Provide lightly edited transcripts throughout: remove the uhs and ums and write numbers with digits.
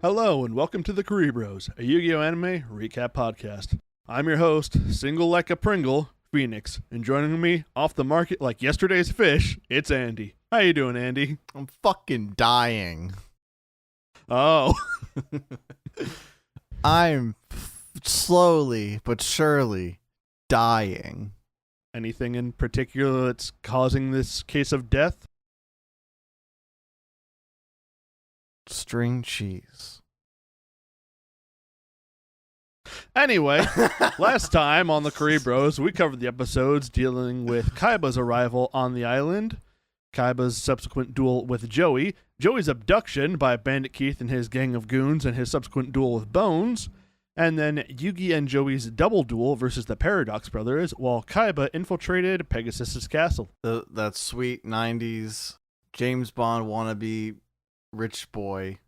Hello and welcome to the Kuribros, a Yu-Gi-Oh! Anime recap podcast. I'm your host, single like a Pringle, Phoenix, and joining me off the market like yesterday's fish, it's Andy. How you doing, Andy? I'm fucking dying. Oh. I'm slowly but surely dying. Anything in particular that's causing this case of death? String cheese. Anyway, last time on the Kuribros, we covered the episodes dealing with Kaiba's arrival on the island, Kaiba's subsequent duel with Joey, Joey's abduction by Bandit Keith and his gang of goons, and his subsequent duel with Bones, and then Yugi and Joey's double duel versus the Paradox brothers, while Kaiba infiltrated Pegasus' castle. That sweet 90s James Bond wannabe rich boy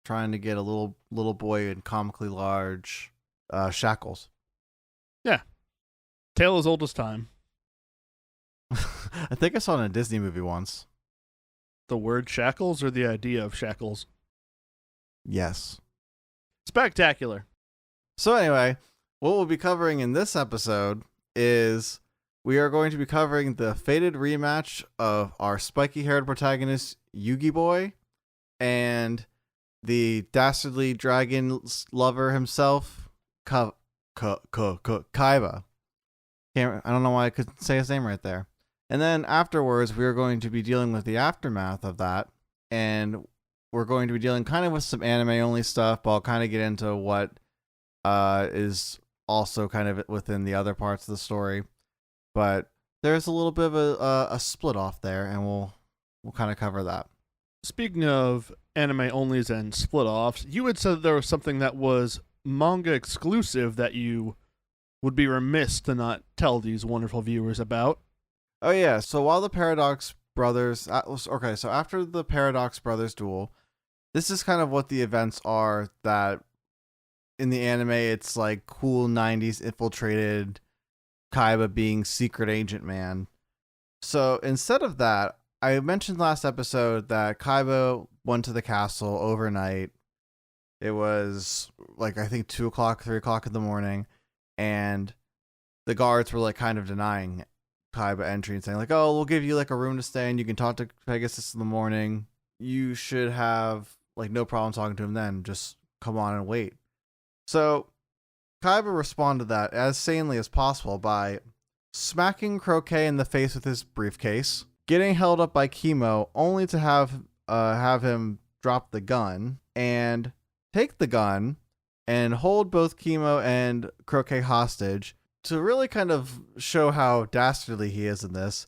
trying to get a little boy in comically large shackles. Yeah. Tale as old as time. I think I saw it in a Disney movie once. The word shackles or the idea of shackles? Yes. Spectacular. So anyway, what we'll be covering in this episode is we are going to be covering the fated rematch of our spiky-haired protagonist, Yugi Boy, and the dastardly dragon lover himself, Kaiba. I don't know why I couldn't say his name right there. And then afterwards, we are going to be dealing with the aftermath of that, and we're going to be dealing kind of with some anime-only stuff, but I'll kind of get into what is also kind of within the other parts of the story. But there's a little bit of a split off there, and we'll kind of cover that. Speaking of anime onlys and split offs, you had said there was something that was manga exclusive that you would be remiss to not tell these wonderful viewers about. Oh yeah, so while the Paradox brothers, okay, so after the Paradox brothers duel, this is kind of what the events are that in the anime it's like cool 90s infiltrated Kaiba being secret agent man. So instead of that, I mentioned last episode that Kaiba went to the castle overnight. It was like, I think 2 o'clock, 3 o'clock in the morning, and the guards were like kind of denying Kaiba entry and saying like, oh, we'll give you like a room to stay and you can talk to Pegasus in the morning. You should have like no problem talking to him then. Just come on and wait. So Kaiba responded to that as sanely as possible by smacking Croquet in the face with his briefcase, getting held up by Chemo only to have him drop the gun and take the gun and hold both Chemo and Croquet hostage. To really kind of show how dastardly he is in this,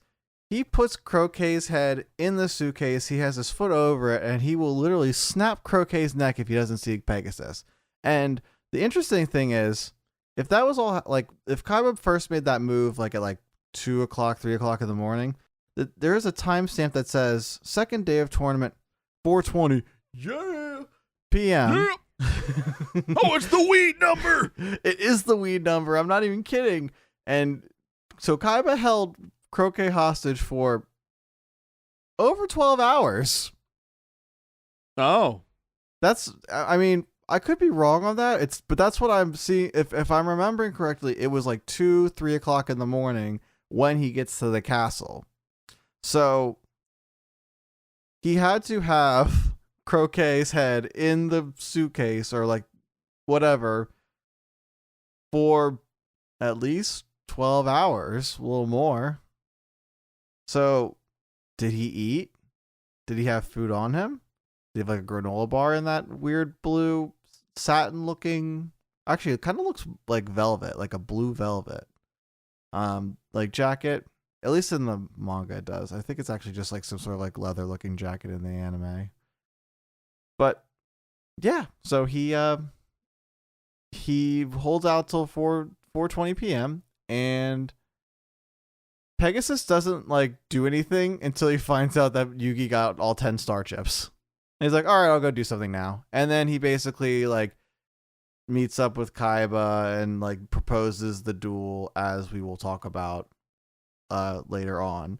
he puts Croquet's head in the suitcase, he has his foot over it, and he will literally snap Croquet's neck if he doesn't see Pegasus. And the interesting thing is, if that was all, like, if Kaiba first made that move like at like 2 o'clock, 3 o'clock in the morning, there is a timestamp that says second day of tournament, 4:20 p.m. Yeah. Oh, it's the weed number. It is the weed number. I'm not even kidding. And so Kaiba held Croquet hostage for over 12 hours. Oh. I mean, I could be wrong on that. But that's what I'm seeing. If I'm remembering correctly, it was like 2, 3 o'clock in the morning when he gets to the castle. So he had to have Croquet's head in the suitcase or like whatever for at least 12 hours, a little more. So did he eat? Did he have food on him? Did he have like a granola bar in that weird blue satin looking, actually it kind of looks like velvet, like a blue velvet like jacket, at least in the manga it does. I think it's actually just like some sort of like leather looking jacket in the anime. But yeah, so he holds out till 4:20 p.m. and Pegasus doesn't like do anything until he finds out that Yugi got all 10 star chips. And he's like, all right, I'll go do something now. And then he basically like meets up with Kaiba and like proposes the duel, as we will talk about later on.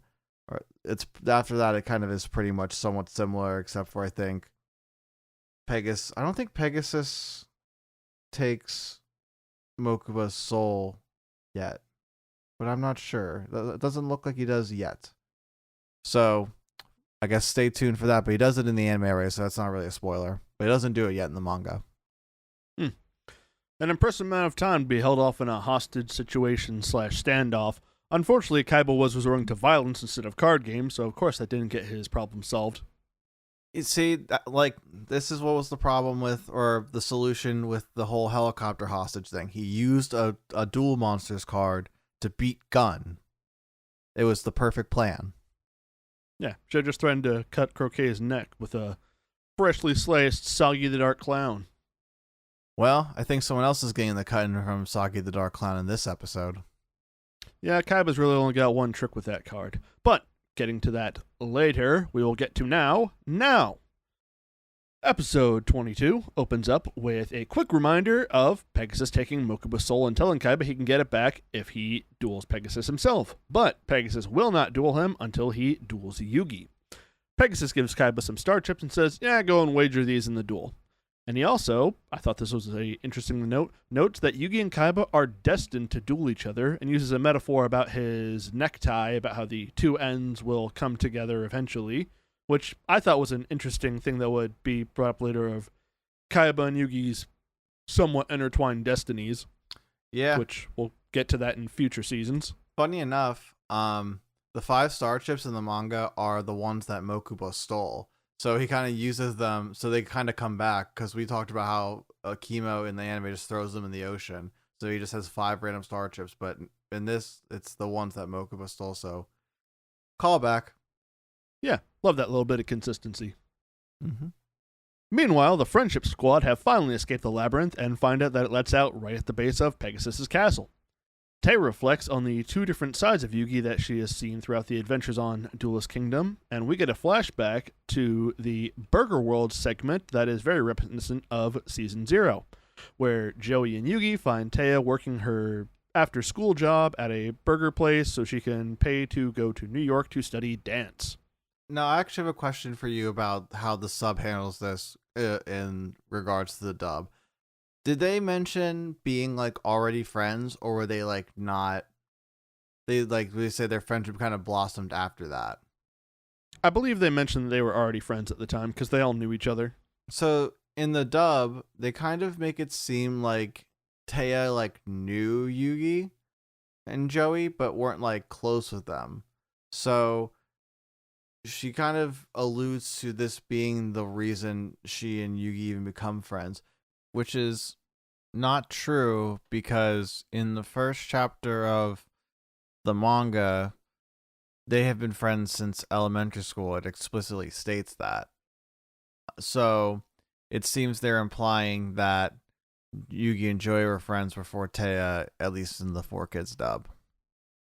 It's after that it kind of is pretty much somewhat similar, except for I think Pegasus. I don't think Pegasus takes Mokuba's soul yet, but I'm not sure. It doesn't look like he does yet. So I guess stay tuned for that. But he does it in the anime area, so that's not really a spoiler. But he doesn't do it yet in the manga. An impressive amount of time to be held off in a hostage situation / standoff. Unfortunately, Kaiba was resorting to violence instead of card games, so of course that didn't get his problem solved. You see, like, this is what was the problem with, or the solution with the whole helicopter hostage thing. He used a Duel Monsters card to beat Gun. It was the perfect plan. Yeah, should have just threatened to cut Croquet's neck with a freshly sliced Soggy the Dark Clown. Well, I think someone else is getting the cut in from Soggy the Dark Clown in this episode. Yeah, Kaiba's really only got one trick with that card. But, getting to that later, we will get to now. Episode 22 opens up with a quick reminder of Pegasus taking Mokuba's soul and telling Kaiba he can get it back if he duels Pegasus himself. But Pegasus will not duel him until he duels Yugi. Pegasus gives Kaiba some star chips and says, yeah, go and wager these in the duel. And he also, I thought this was a interesting note, notes that Yugi and Kaiba are destined to duel each other and uses a metaphor about his necktie, about how the two ends will come together eventually, which I thought was an interesting thing that would be brought up later of Kaiba and Yugi's somewhat intertwined destinies. Yeah. Which we'll get to that in future seasons. Funny enough, the 5 star chips in the manga are the ones that Mokuba stole. So he kind of uses them, so they kind of come back, because we talked about how Akimo in the anime just throws them in the ocean. So he just has 5 random star chips, but in this, it's the ones that Mokuba stole, so call back. Yeah, love that little bit of consistency. Mm-hmm. Meanwhile, the Friendship Squad have finally escaped the labyrinth and find out that it lets out right at the base of Pegasus's castle. Tay reflects on the 2 different sides of Yugi that she has seen throughout the adventures on Duelist Kingdom, and we get a flashback to the Burger World segment that is very reminiscent of Season 0, where Joey and Yugi find Taya working her after-school job at a burger place so she can pay to go to New York to study dance. Now, I actually have a question for you about how the sub handles this in regards to the dub. Did they mention being, like, already friends, or were they, like, not? They say their friendship kind of blossomed after that. I believe they mentioned they were already friends at the time, because they all knew each other. So, in the dub, they kind of make it seem like Taya, like, knew Yugi and Joey, but weren't, like, close with them. So, she kind of alludes to this being the reason she and Yugi even become friends, which is not true, because in the first chapter of the manga, they have been friends since elementary school. It explicitly states that. So it seems they're implying that Yugi and Joey were friends before Taya, at least in the 4Kids dub.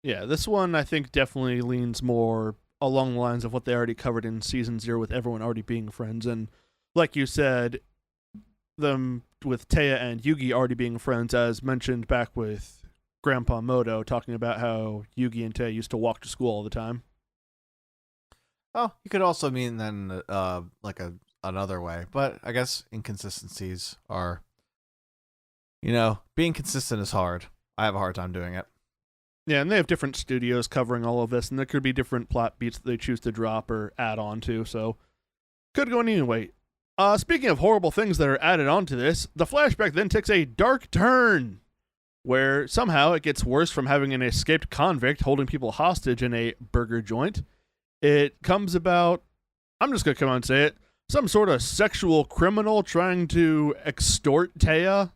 Yeah, this one I think definitely leans more along the lines of what they already covered in Season 0 with everyone already being friends. And like you said, them with Taya and Yugi already being friends, as mentioned back with Grandpa Moto, talking about how Yugi and Taya used to walk to school all the time. Oh, you could also mean then like another way, but I guess inconsistencies are, being consistent is hard. I have a hard time doing it. Yeah, and they have different studios covering all of this, and there could be different plot beats that they choose to drop or add on to, so could go anyway. Speaking of horrible things that are added onto this, the flashback then takes a dark turn, where somehow it gets worse from having an escaped convict holding people hostage in a burger joint. It comes about, I'm just going to come out and say it, some sort of sexual criminal trying to extort Taya.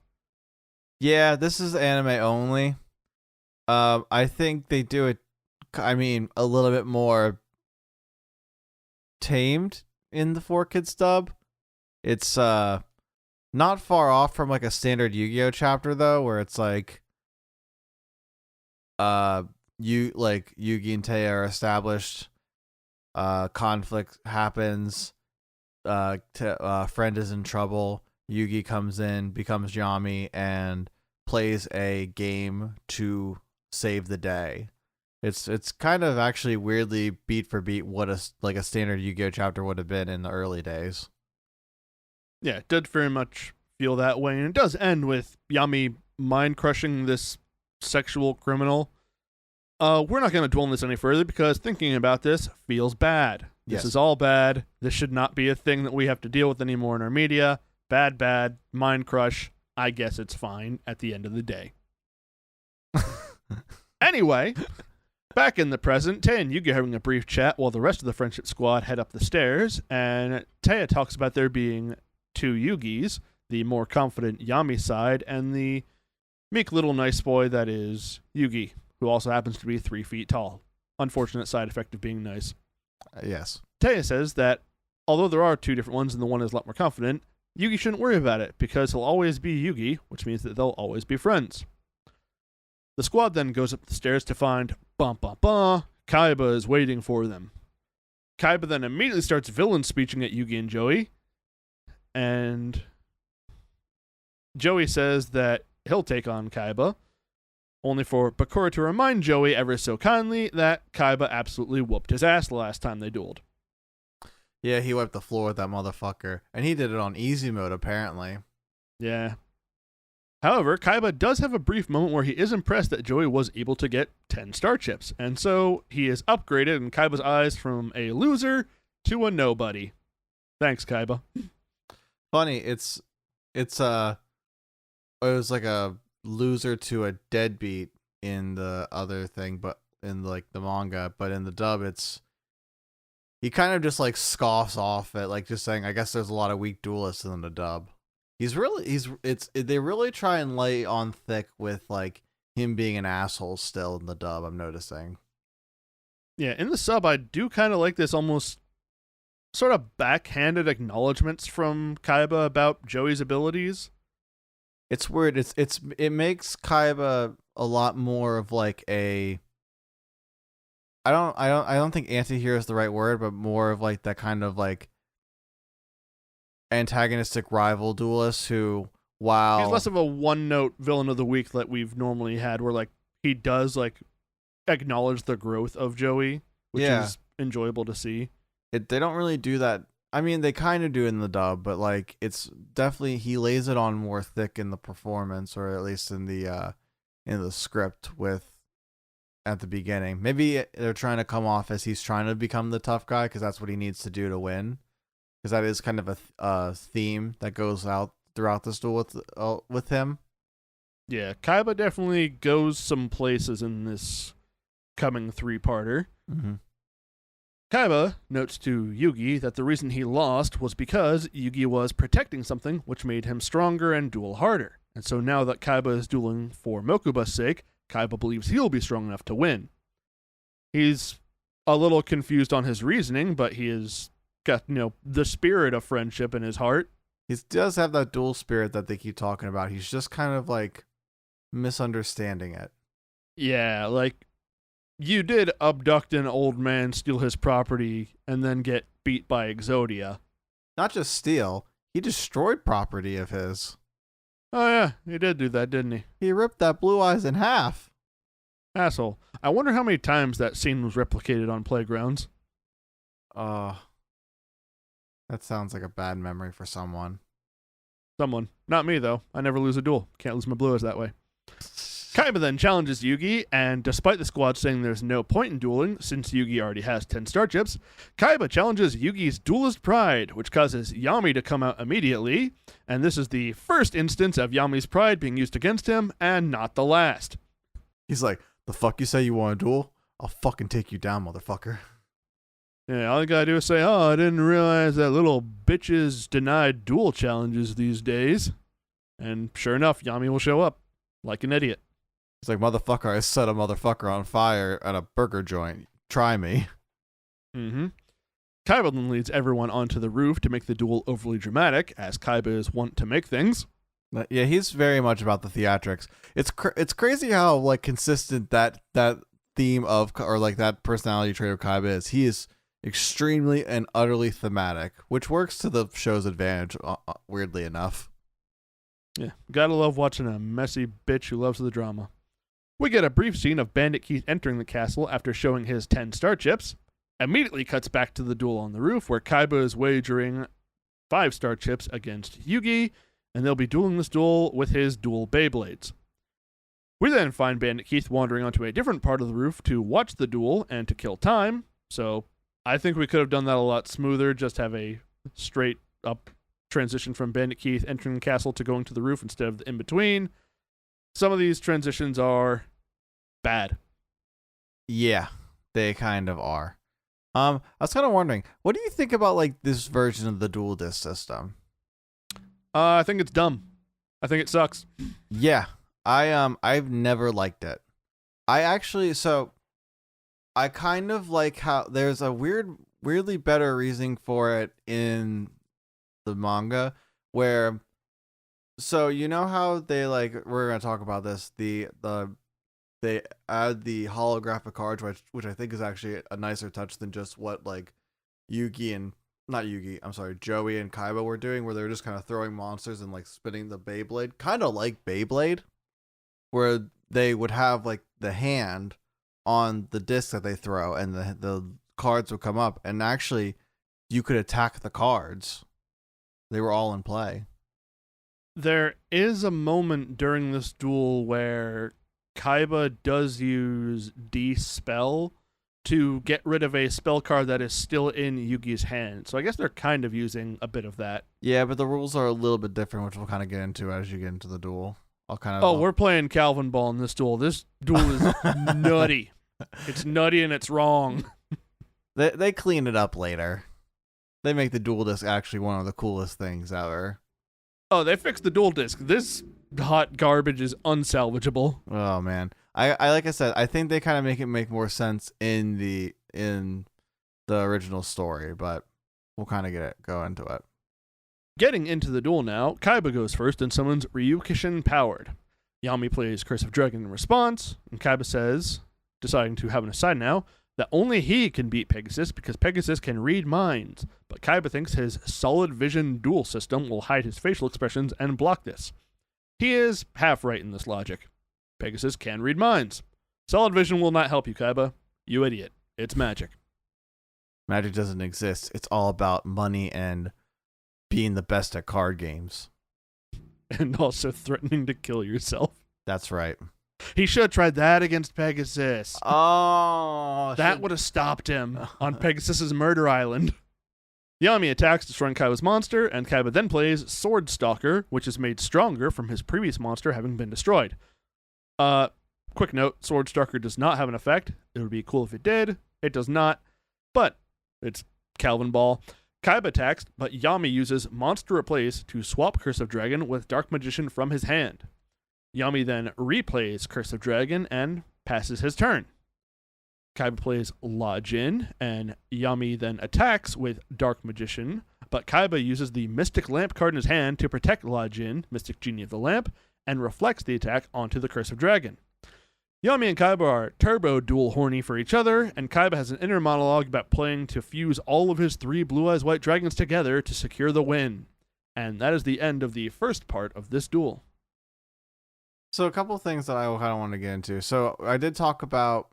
Yeah, this is anime only. I think they do it, a little bit more tamed in the 4Kids dub. It's not far off from like a standard Yu-Gi-Oh chapter though, where it's like Yugi and Taya are established, conflict happens, friend is in trouble, Yugi comes in, becomes Yami, and plays a game to save the day. It's kind of actually weirdly beat for beat what a standard Yu-Gi-Oh chapter would have been in the early days. Yeah, it did very much feel that way, and it does end with Yami mind crushing this sexual criminal. We're not going to dwell on this any further because thinking about this feels bad. This is all bad. This should not be a thing that we have to deal with anymore in our media. Bad, mind crush. I guess it's fine at the end of the day. Anyway, back in the present, Taya and Yugi are having a brief chat while the rest of the friendship squad head up the stairs, and Taya talks about there being two Yugis, the more confident Yami side, and the meek little nice boy that is Yugi, who also happens to be 3 feet tall. Unfortunate side effect of being nice. Yes. Taya says that although there are two different ones and the one is a lot more confident, Yugi shouldn't worry about it because he'll always be Yugi, which means that they'll always be friends. The squad then goes up the stairs to find Kaiba is waiting for them. Kaiba then immediately starts villain speeching at Yugi and Joey, and Joey says that he'll take on Kaiba, only for Bakura to remind Joey ever so kindly that Kaiba absolutely whooped his ass the last time they dueled. Yeah, he wiped the floor with that motherfucker, and he did it on easy mode apparently. Yeah. However, Kaiba does have a brief moment where he is impressed that Joey was able to get 10 star chips, and so he is upgraded in Kaiba's eyes from a loser to a nobody. Thanks, Kaiba. Funny, it was like a loser to a deadbeat in the other thing, but in like the manga, but in the dub, he kind of just like scoffs off at like just saying, I guess there's a lot of weak duelists in the dub. They really try and lay on thick with like him being an asshole still in the dub, I'm noticing. Yeah, in the sub, I do kind of like this almost sort of backhanded acknowledgments from Kaiba about Joey's abilities. It's weird. It makes Kaiba a lot more of like a I don't think anti-hero is the right word, but more of like that kind of like antagonistic rival duelist who, while he's less of a one-note villain of the week that we've normally had, where like he does like acknowledge the growth of Joey, which is enjoyable to see. They don't really do that. I mean, they kind of do in the dub, but like it's definitely he lays it on more thick in the performance, or at least in the script with at the beginning. Maybe they're trying to come off as he's trying to become the tough guy because that's what he needs to do to win. Because that is kind of a theme that goes out throughout this duel with him. Yeah, Kaiba definitely goes some places in this coming 3-parter. Mm-hmm. Kaiba notes to Yugi that the reason he lost was because Yugi was protecting something which made him stronger and duel harder. And so now that Kaiba is dueling for Mokuba's sake, Kaiba believes he'll be strong enough to win. He's a little confused on his reasoning, but he is got, the spirit of friendship in his heart. He does have that dual spirit that they keep talking about. He's just kind of like misunderstanding it. Yeah, like you did abduct an old man, steal his property, and then get beat by Exodia. Not just steal, he destroyed property of his. Oh yeah, he did do that, didn't he? He ripped that Blue Eyes in half. Asshole. I wonder how many times that scene was replicated on Playgrounds. That sounds like a bad memory for someone. Someone. Not me, though. I never lose a duel. Can't lose my Blue Eyes that way. Kaiba then challenges Yugi, and despite the squad saying there's no point in dueling, since Yugi already has 10 star chips, Kaiba challenges Yugi's duelist pride, which causes Yami to come out immediately, and this is the first instance of Yami's pride being used against him, and not the last. He's like, the fuck you say you want to duel? I'll fucking take you down, motherfucker. Yeah, all you gotta do is say, oh, I didn't realize that little bitches denied duel challenges these days. And sure enough, Yami will show up, like an idiot. He's like, motherfucker, I set a motherfucker on fire at a burger joint. Try me. Mm-hmm. Kaiba then leads everyone onto the roof to make the duel overly dramatic, as Kaiba is wont to make things. Yeah, he's very much about the theatrics. It's crazy how like consistent that theme of, or like that personality trait of Kaiba is. He is extremely and utterly thematic, which works to the show's advantage, weirdly enough. Yeah, gotta love watching a messy bitch who loves the drama. We get a brief scene of Bandit Keith entering the castle after showing his 10 star chips. Immediately cuts back to the duel on the roof, where Kaiba is wagering 5-star chips against Yugi, and they'll be dueling this duel with his dual Beyblades. We then find Bandit Keith wandering onto a different part of the roof to watch the duel and to kill time, so I think we could have done that a lot smoother, just have a straight up transition from Bandit Keith entering the castle to going to the roof instead of the in-between. Some of these transitions are bad. Yeah, they kind of are. I was kind of wondering, what do you think about like this version of the dual disc system? I think it's dumb. I think it sucks. Yeah, I've never liked it. I kind of like how there's a weirdly better reasoning for it in the manga, where, so you know how they we're gonna talk about this, they add the holographic cards, which I think is actually a nicer touch than just what Joey and Kaiba were doing, where they're just kind of throwing monsters and spinning the Beyblade, kind of like Beyblade, where they would have the hand on the disc that they throw and the cards would come up, and actually you could attack the cards. They were all in play. There is a moment during this duel where Kaiba does use De-Spell to get rid of a spell card that is still in Yugi's hand. So I guess they're kind of using a bit of that. Yeah, but the rules are a little bit different, which we'll kind of get into as you get into the duel. We're playing Calvin Ball in this duel. This duel is nutty. It's nutty and it's wrong. They clean it up later. They make the dual disc actually one of the coolest things ever. Oh, they fixed the dual disc. This hot garbage is unsalvageable. Oh man, I like I said, I think they kind of make more sense in the original story, but we'll kind of go into it. Getting into the duel now, Kaiba goes first and summons Ryukishin Powered. Yami plays Curse of Dragon in response, and Kaiba says, deciding to have an aside now, that only he can beat Pegasus because Pegasus can read minds, but Kaiba thinks his solid vision duel system will hide his facial expressions and block this. He is half right in this logic. Pegasus can read minds. Solid vision will not help you, Kaiba. You idiot. It's magic. Magic doesn't exist. It's all about money and being the best at card games. And also threatening to kill yourself. That's right. He should have tried that against Pegasus. Oh, that would have stopped him on Pegasus's murder island. Yami attacks, destroying Kaiba's monster, and Kaiba then plays Sword Stalker, which is made stronger from his previous monster having been destroyed. Quick note, Sword Stalker does not have an effect. It would be cool if it did. It does not, but it's Calvin Ball. Kaiba attacks, but Yami uses Monster Replace to swap Curse of Dragon with Dark Magician from his hand. Yami then replays Curse of Dragon and passes his turn. Kaiba plays La Jin, and Yami then attacks with Dark Magician, but Kaiba uses the Mystic Lamp card in his hand to protect La Jin, Mystic Genie of the Lamp, and reflects the attack onto the Curse of Dragon. Yami and Kaiba are turbo dual horny for each other, and Kaiba has an inner monologue about playing to fuse all of his 3 Blue Eyes White Dragons together to secure the win. And that is the end of the first part of this duel. So a couple things that I kind of want to get into. So I did talk about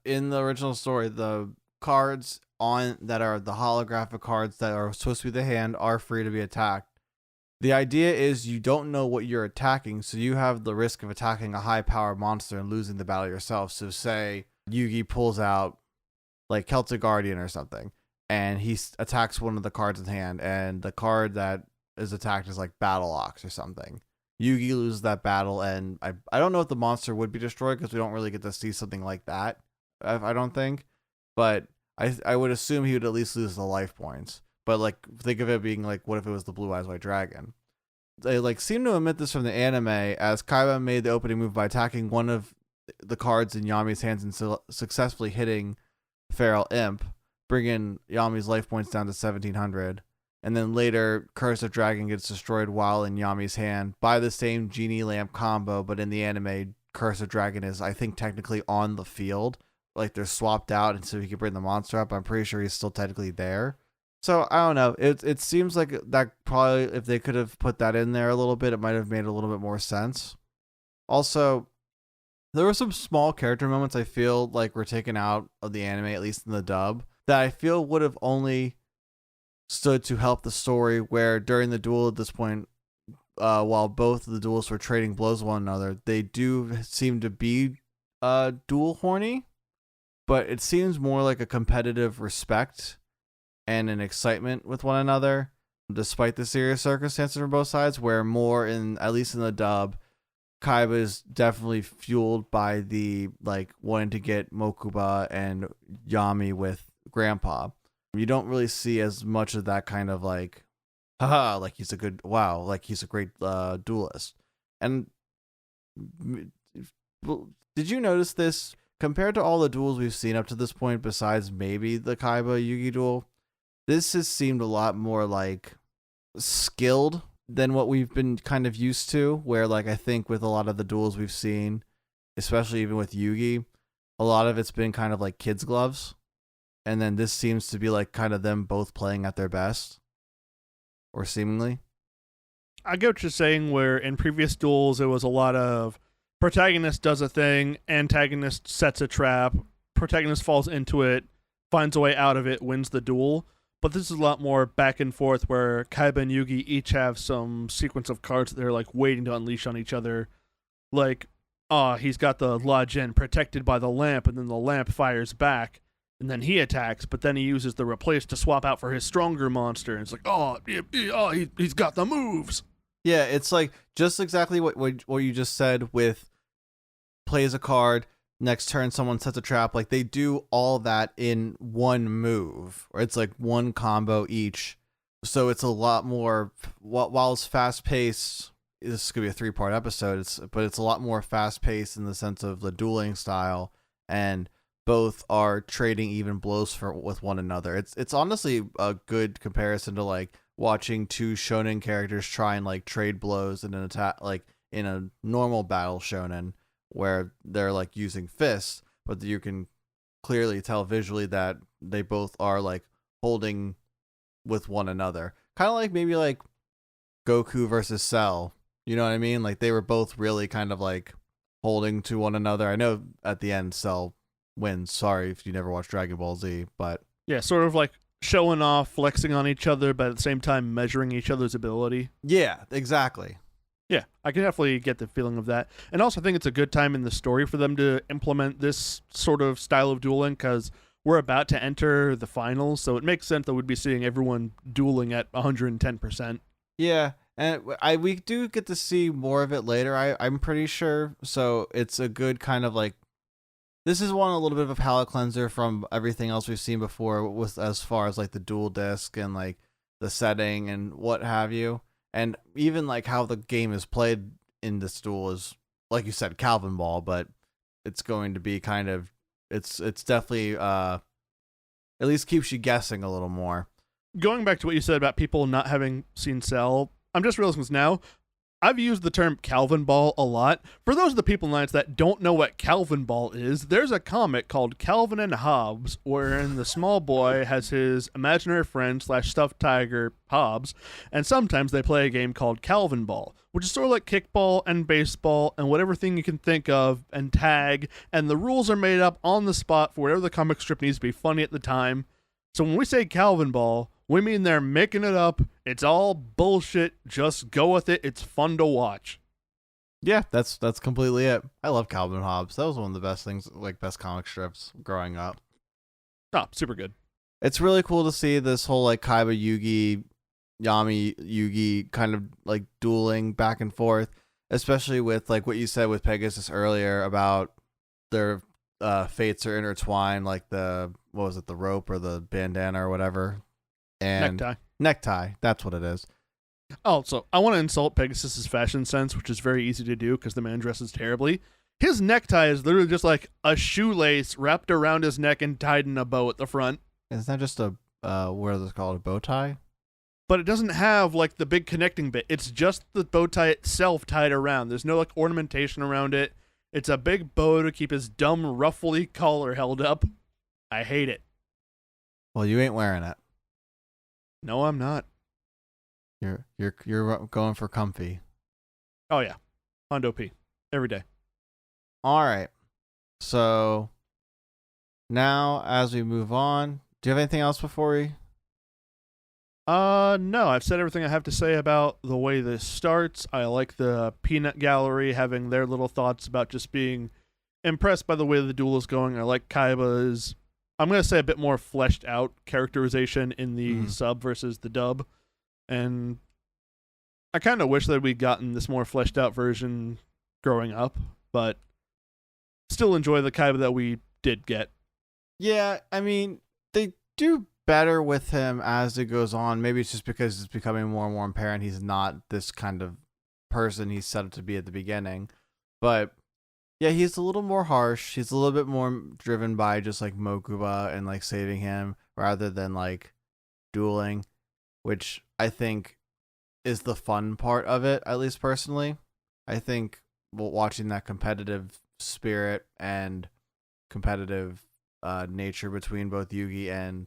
in the original story, the cards that are the holographic cards that are supposed to be the hand are free to be attacked. The idea is you don't know what you're attacking, so you have the risk of attacking a high-powered monster and losing the battle yourself. So say Yugi pulls out Celtic Guardian or something, and he attacks one of the cards in hand, and the card that is attacked is Battle Ox or something. Yugi loses that battle, and I don't know if the monster would be destroyed because we don't really get to see something like that, I don't think. But I would assume he would at least lose the life points. But think of it being what if it was the Blue Eyes White Dragon? They seem to omit this from the anime, as Kaiba made the opening move by attacking one of the cards in Yami's hands and successfully hitting Feral Imp, bringing Yami's life points down to 1700. And then later, Curse of Dragon gets destroyed while in Yami's hand by the same Genie Lamp combo, but in the anime, Curse of Dragon is, I think, technically on the field. They're swapped out, and so he can bring the monster up. I'm pretty sure he's still technically there. So, I don't know. It seems like that probably, if they could have put that in there a little bit, it might have made a little bit more sense. Also, there were some small character moments I feel were taken out of the anime, at least in the dub, that I feel would have only stood to help the story, where during the duel at this point, while both of the duelists were trading blows with one another, they do seem to be duel horny, but it seems more like a competitive respect and an excitement with one another, despite the serious circumstances from both sides, where more in, at least in the dub, Kaiba is definitely fueled by the like wanting to get Mokuba and Yami with Grandpa. You don't really see as much of that kind of like, haha, like he's a good, wow, like he's a great duelist. And did you notice this? Compared to all the duels we've seen up to this point, besides maybe the Kaiba Yugi duel, this has seemed a lot more like skilled than what we've been kind of used to, where like I think with a lot of the duels we've seen, especially even with Yugi, a lot of it's been kind of like kids' gloves. And then this seems to be like kind of them both playing at their best, or seemingly. I get what you're saying, where in previous duels it was a lot of protagonist does a thing, antagonist sets a trap, protagonist falls into it, finds a way out of it, wins the duel. But this is a lot more back and forth, where Kaiba and Yugi each have some sequence of cards that they're like waiting to unleash on each other. Like, he's got the La Jin protected by the lamp, and then the lamp fires back, and then he attacks, but then he uses the replace to swap out for his stronger monster. And it's like, he's got the moves. Yeah, it's like just exactly what you just said with plays a card, next turn someone sets a trap. Like they do all that in one move, or it's like one combo each. So it's a lot more, while it's fast paced, this could be a 3-part episode, but it's a lot more fast paced in the sense of the dueling style, and both are trading even blows with one another. It's honestly a good comparison to like watching two shonen characters try and like trade blows in an attack, like in a normal battle shonen where they're like using fists, but you can clearly tell visually that they both are like holding with one another. Kind of like maybe like Goku versus Cell. You know what I mean? Like they were both really kind of like holding to one another. I know at the end Cell wins. Sorry if you never watched Dragon Ball Z, but yeah, sort of like showing off, flexing on each other, but at the same time measuring each other's ability. Yeah, exactly. Yeah, I can definitely get the feeling of that. And also I think it's a good time in the story for them to implement this sort of style of dueling, because we're about to enter the finals, so it makes sense that we'd be seeing everyone dueling at 110%. Yeah, and we do get to see more of it later, I'm pretty sure. So it's a good kind of like, this is one a little bit of a palate cleanser from everything else we've seen before, with as far as like the dual disc and like the setting and what have you. And even like how the game is played in this duel is, like you said, Calvin Ball, but it's going to be kind of, it's definitely at least keeps you guessing a little more. Going back to what you said about people not having seen Cell, I'm just realizing this now. I've used the term Calvin Ball a lot. For those of the people in that don't know what Calvin Ball is, there's a comic called Calvin and Hobbes, wherein the small boy has his imaginary friend / stuffed tiger, Hobbes, and sometimes they play a game called Calvin Ball, which is sort of like kickball and baseball and whatever thing you can think of, and tag, and the rules are made up on the spot for whatever the comic strip needs to be funny at the time. So when we say Calvin Ball, we mean they're making it up. It's all bullshit. Just go with it. It's fun to watch. Yeah, that's completely it. I love Calvin and Hobbes. That was one of the best things, like best comic strips growing up. Oh, super good. It's really cool to see this whole like Kaiba Yugi, Yami Yugi kind of like dueling back and forth, especially with like what you said with Pegasus earlier about their fates are intertwined, like the, what was it, the rope or the bandana or whatever. And necktie, that's what it is. Also, I want to insult Pegasus's fashion sense, which is very easy to do because the man dresses terribly. His necktie is literally just like a shoelace wrapped around his neck and tied in a bow at the front. Isn't that just a what is it called, a bow tie? But it doesn't have like the big connecting bit. It's just the bow tie itself tied around. There's no like ornamentation around it. It's a big bow to keep his dumb ruffly collar held up. I hate it. Well, you ain't wearing it. No, I'm not. You're going for comfy. Oh yeah, Hondo P every day. All right. So now, as we move on, do you have anything else before we? No, I've said everything I have to say about the way this starts. I like the Peanut Gallery having their little thoughts about just being impressed by the way the duel is going. I like Kaiba's, I'm going to say, a bit more fleshed out characterization in the sub versus the dub. And I kind of wish that we'd gotten this more fleshed out version growing up, but still enjoy the Kaiba that we did get. Yeah, I mean, they do better with him as it goes on. Maybe it's just because it's becoming more and more apparent he's not this kind of person he's set up to be at the beginning. But yeah, he's a little more harsh. He's a little bit more driven by just like Mokuba and like saving him rather than like dueling, which I think is the fun part of it, at least personally. I think watching that competitive spirit and competitive nature between both Yugi and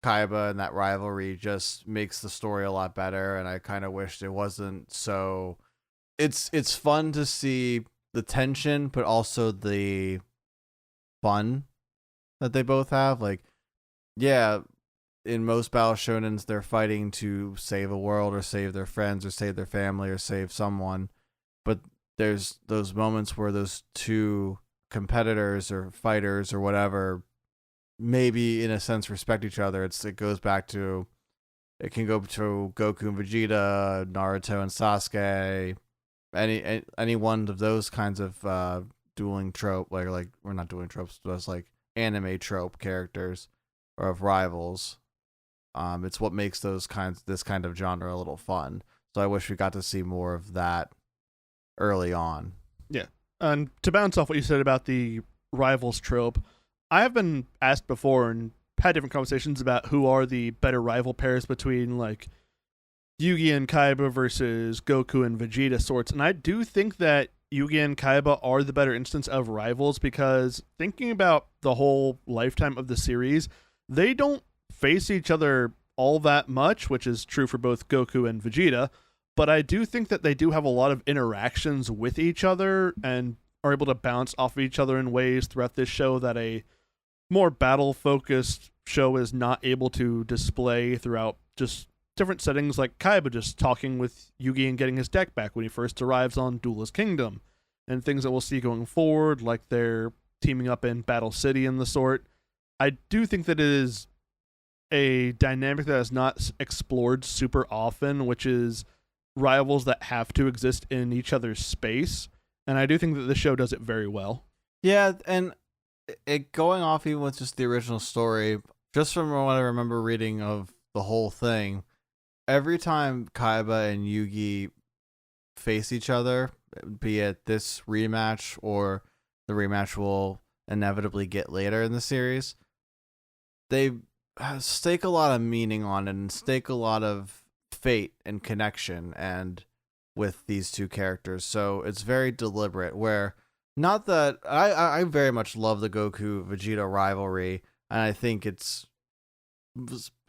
Kaiba and that rivalry just makes the story a lot better, and I kind of wished it wasn't so. It's fun to see the tension, but also the fun that they both have. Like, yeah, in most battle shonens, they're fighting to save a world or save their friends or save their family or save someone, but there's those moments where those two competitors or fighters or whatever maybe in a sense respect each other. It goes back to, it can go to Goku and Vegeta, Naruto and Sasuke, any one of those kinds of dueling trope, like we're not dueling tropes, but it's like anime trope characters or of rivals. It's what makes this kind of genre a little fun. So I wish we got to see more of that early on. Yeah. And to bounce off what you said about the rivals trope, I have been asked before and had different conversations about who are the better rival pairs between like Yugi and Kaiba versus Goku and Vegeta sorts. And I do think that Yugi and Kaiba are the better instance of rivals, because thinking about the whole lifetime of the series, they don't face each other all that much, which is true for both Goku and Vegeta. But I do think that they do have a lot of interactions with each other and are able to bounce off of each other in ways throughout this show that a more battle-focused show is not able to display throughout just different settings, like Kaiba just talking with Yugi and getting his deck back when he first arrives on Duelist Kingdom, and things that we'll see going forward, like they're teaming up in Battle City and the sort. I do think that it is a dynamic that is not explored super often, which is rivals that have to exist in each other's space, and I do think that the show does it very well. Yeah, and it going off even with just the original story, just from what I remember reading of the whole thing, every time Kaiba and Yugi face each other, be it this rematch or the rematch we'll inevitably get later in the series, they stake a lot of meaning on it and stake a lot of fate and connection and with these two characters. So it's very deliberate, where not that I very much love the Goku Vegeta rivalry, and I think it's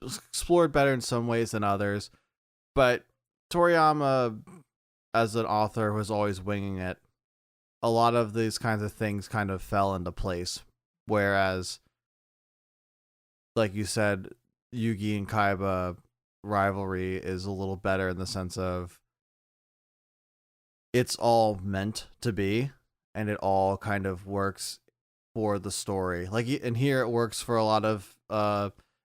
explored better in some ways than others, but Toriyama as an author was always winging it. A lot of these kinds of things kind of fell into place, whereas like you said, Yugi and Kaiba rivalry is a little better in the sense of it's all meant to be, and it all kind of works for the story. Like, and here it works for a lot of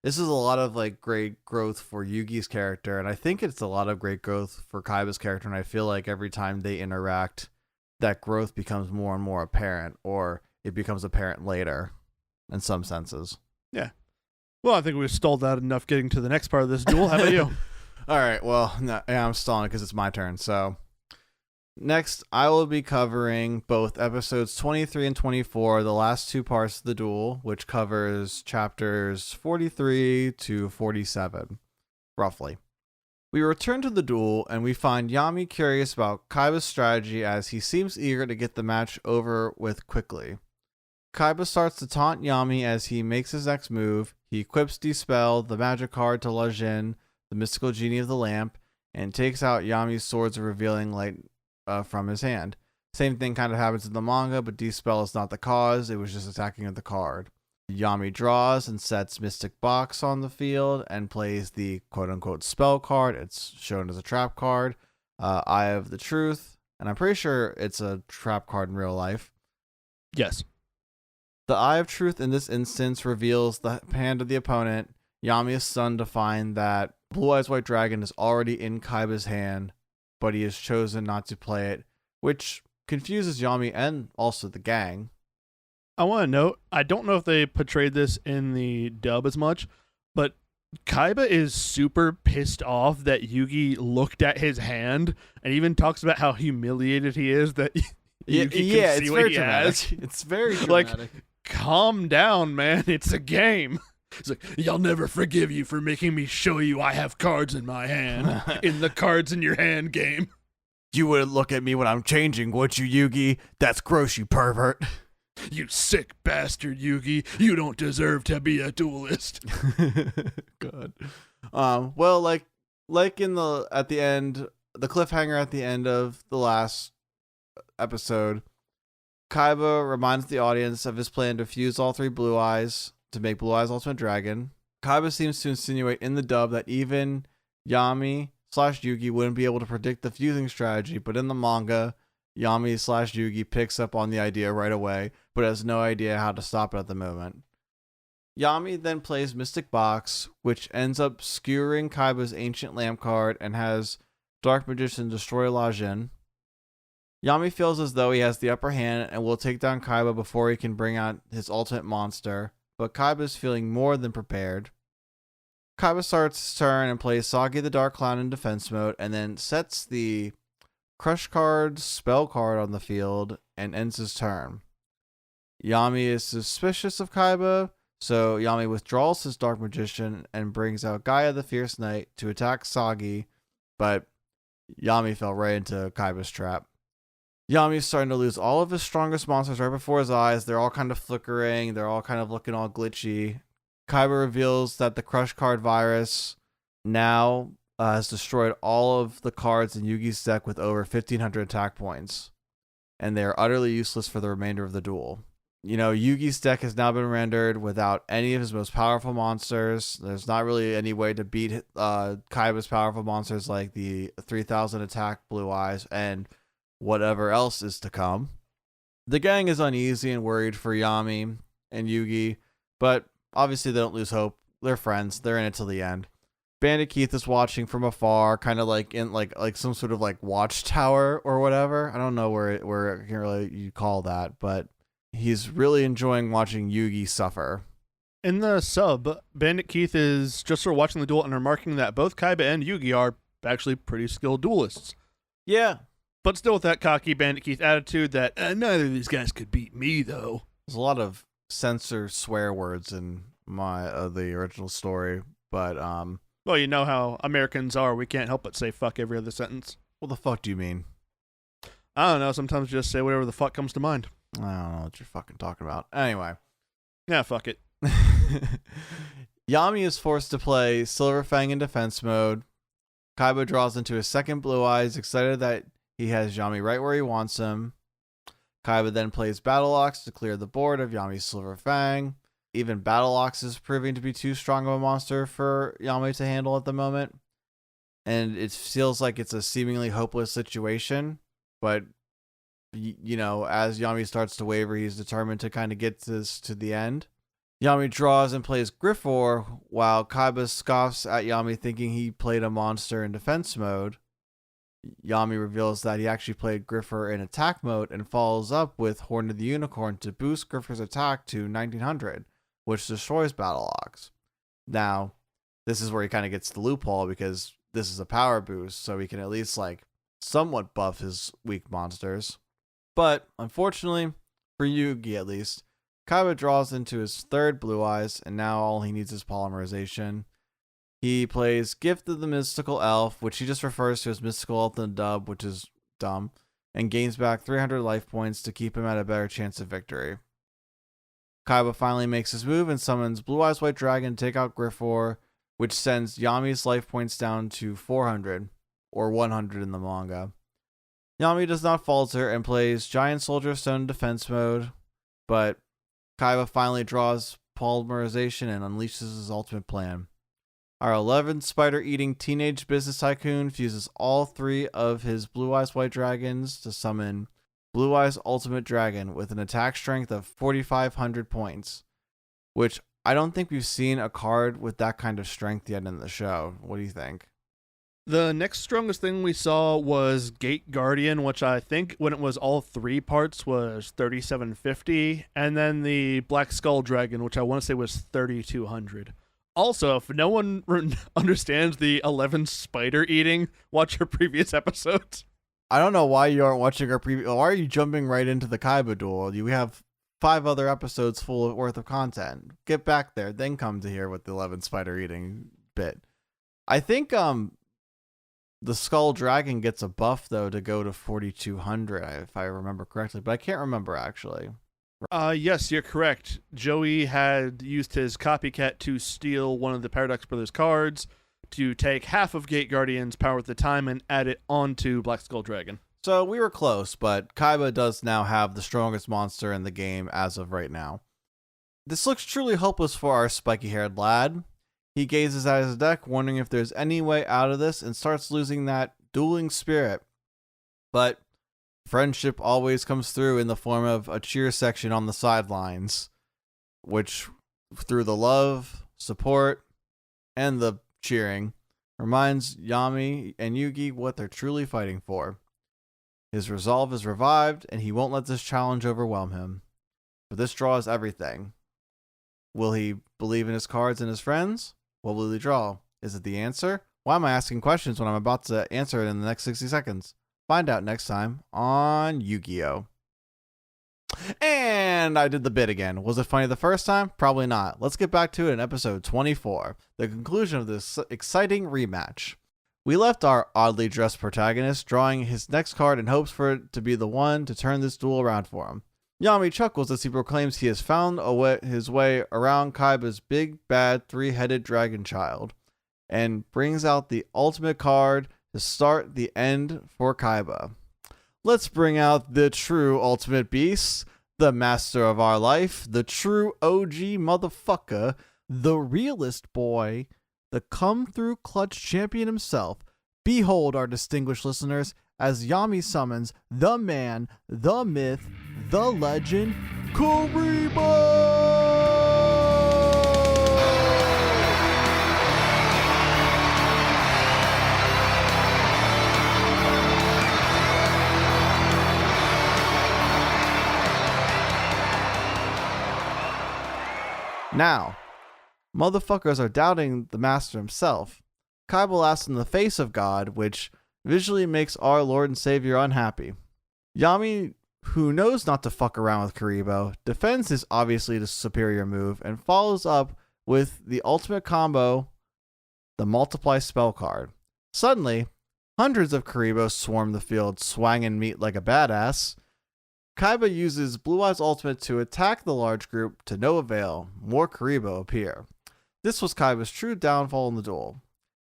this is a lot of like great growth for Yugi's character, and I think it's a lot of great growth for Kaiba's character, and I feel like every time they interact, that growth becomes more and more apparent, or it becomes apparent later in some senses. Yeah. Well, I think we've stalled out enough getting to the next part of this duel. How about you? All right, well, no, yeah, I'm stalling because it's my turn. So next, I will be covering both episodes 23 and 24, the last two parts of the duel, which covers chapters 43 to 47, roughly. We return to the duel, and we find Yami curious about Kaiba's strategy as he seems eager to get the match over with quickly. Kaiba starts to taunt Yami as he makes his next move. He equips Dispel, the magic card, to Lajin, the mystical genie of the lamp, and takes out Yami's swords of revealing light from his hand. Same thing kind of happens in the manga, but Dispel is not the cause, it was just attacking with the card. Yami draws and sets Mystic Box on the field and plays the quote-unquote spell card. It's shown as a trap card, Eye of the Truth, and I'm pretty sure it's a trap card in real life. Yes. The Eye of Truth in this instance reveals the hand of the opponent. Yami is stunned to find that Blue Eyes White Dragon is already in Kaiba's hand, but he has chosen not to play it, which confuses Yami and also the gang. I want to note, I don't know if they portrayed this in the dub as much, but Kaiba is super pissed off that Yugi looked at his hand and even talks about how humiliated he is that Yugi can see it's what very he dramatic. has. It's very dramatic. Like, calm down, man. It's a game. He's like, I'll never forgive you for making me show you I have cards in my hand in the cards in your hand game. You wouldn't look at me when I'm changing, would you, Yugi? That's gross, you pervert. You sick bastard, Yugi. You don't deserve to be a duelist. God. Well, like in at the end, the cliffhanger at the end of the last episode, Kaiba reminds the audience of his plan to fuse all three Blue Eyes to make Blue Eyes Ultimate Dragon. Kaiba seems to insinuate in the dub that even Yami/Yugi wouldn't be able to predict the fusing strategy, but in the manga, Yami/Yugi picks up on the idea right away, but has no idea how to stop it at the moment. Yami then plays Mystic Box, which ends up skewering Kaiba's Ancient Lamp card and has Dark Magician destroy Lajin. Yami feels as though he has the upper hand and will take down Kaiba before he can bring out his ultimate monster, but Kaiba is feeling more than prepared. Kaiba starts his turn and plays Sagi the Dark Clown in defense mode, and then sets the Crush card, spell card on the field, and ends his turn. Yami is suspicious of Kaiba, so Yami withdraws his Dark Magician and brings out Gaia the Fierce Knight to attack Sagi, but Yami fell right into Kaiba's trap. Yami is starting to lose all of his strongest monsters right before his eyes. They're all kind of flickering. They're all kind of looking all glitchy. Kaiba reveals that the Crush card virus now has destroyed all of the cards in Yugi's deck with over 1,500 attack points, and they are utterly useless for the remainder of the duel. Yugi's deck has now been rendered without any of his most powerful monsters. There's not really any way to beat Kaiba's powerful monsters like the 3,000 attack Blue Eyes and whatever else is to come. The gang is uneasy and worried for Yami and Yugi, but obviously they don't lose hope. They're friends. They're in it till the end. Bandit Keith is watching from afar, kind of like in like some sort of like watchtower or whatever. I don't know where I can really you call that, but he's really enjoying watching Yugi suffer. In the sub, Bandit Keith is just sort of watching the duel and remarking that both Kaiba and Yugi are actually pretty skilled duelists. Yeah. But still with that cocky Bandit Keith attitude that neither of these guys could beat me, though. There's a lot of censor swear words in the original story, but well, you know how Americans are. We can't help but say fuck every other sentence. What the fuck do you mean? I don't know. Sometimes just say whatever the fuck comes to mind. I don't know what you're fucking talking about. Anyway. Yeah, fuck it. Yami is forced to play Silver Fang in defense mode. Kaiba draws into his second Blue Eyes, excited that he has Yami right where he wants him. Kaiba then plays Battle Ox to clear the board of Yami's Silver Fang. Even Battle Ox is proving to be too strong of a monster for Yami to handle at the moment. And it feels like it's a seemingly hopeless situation. But, as Yami starts to waver, he's determined to kind of get this to the end. Yami draws and plays Griffor, while Kaiba scoffs at Yami thinking he played a monster in defense mode. Yami reveals that he actually played Griffor in attack mode and follows up with Horn of the Unicorn to boost Griffor's attack to 1900, which destroys Battle Ox. Now, this is where he kind of gets the loophole because this is a power boost, so he can at least somewhat buff his weak monsters. But unfortunately, for Yugi at least, Kaiba draws into his third Blue Eyes, and now all he needs is polymerization. He plays Gift of the Mystical Elf, which he just refers to as Mystical Elf in the dub, which is dumb, and gains back 300 life points to keep him at a better chance of victory. Kaiba finally makes his move and summons Blue Eyes White Dragon to take out Griffor, which sends Yami's life points down to 400, or 100 in the manga. Yami does not falter and plays Giant Soldier Stone in defense mode, but Kaiba finally draws polymerization and unleashes his ultimate plan. Our 11 spider-eating teenage business tycoon fuses all 3 of his Blue Eyes White Dragons to summon Blue Eyes Ultimate Dragon with an attack strength of 4,500 points, which I don't think we've seen a card with that kind of strength yet in the show. What do you think? The next strongest thing we saw was Gate Guardian, which I think when it was all 3 parts was 3,750, and then the Black Skull Dragon, which I want to say was 3,200. Also, if no one understands the 11 spider eating, watch our previous episodes. I don't know why you aren't watching our previous. Why are you jumping right into the Kaiba duel? We have 5 other episodes full of worth of content. Get back there, then come to here with the 11 spider eating bit. I think the Skull Dragon gets a buff though to go to 4,200 if I remember correctly, but I can't remember actually. Yes, you're correct. Joey had used his copycat to steal one of the Paradox Brothers cards to take half of Gate Guardian's power at the time and add it onto Black Skull Dragon. So we were close, but Kaiba does now have the strongest monster in the game as of right now. This looks truly hopeless for our spiky-haired lad. He gazes at his deck, wondering if there's any way out of this, and starts losing that dueling spirit. But friendship always comes through in the form of a cheer section on the sidelines, which, through the love, support, and the cheering, reminds Yami and Yugi what they're truly fighting for. His resolve is revived, and he won't let this challenge overwhelm him. But this draw is everything. Will he believe in his cards and his friends? What will he draw? Is it the answer? Why am I asking questions when I'm about to answer it in the next 60 seconds? Find out next time on Yu-Gi-Oh! And I did the bit again. Was it funny the first time? Probably not. Let's get back to it in episode 24, the conclusion of this exciting rematch. We left our oddly dressed protagonist drawing his next card in hopes for it to be the one to turn this duel around for him. Yami chuckles as he proclaims he has found his way around Kaiba's big, bad, 3-headed dragon child, and brings out the ultimate card to start the end for Kaiba. Let's bring out the true ultimate beast, the master of our life, the true OG motherfucker, the realest boy, the come-through clutch champion himself. Behold, our distinguished listeners, as Yami summons the man, the myth, the legend, Kuribros! Now, motherfuckers are doubting the master himself. Kaiba laughs in the face of God, which visually makes our Lord and Savior unhappy. Yami, who knows not to fuck around with Kuribo, defends his obviously superior move and follows up with the ultimate combo, the multiply spell card. Suddenly, hundreds of Kuribos swarm the field, swanging meat like a badass. Kaiba uses Blue Eyes Ultimate to attack the large group to no avail. More Kuribo appear. This was Kaiba's true downfall in the duel.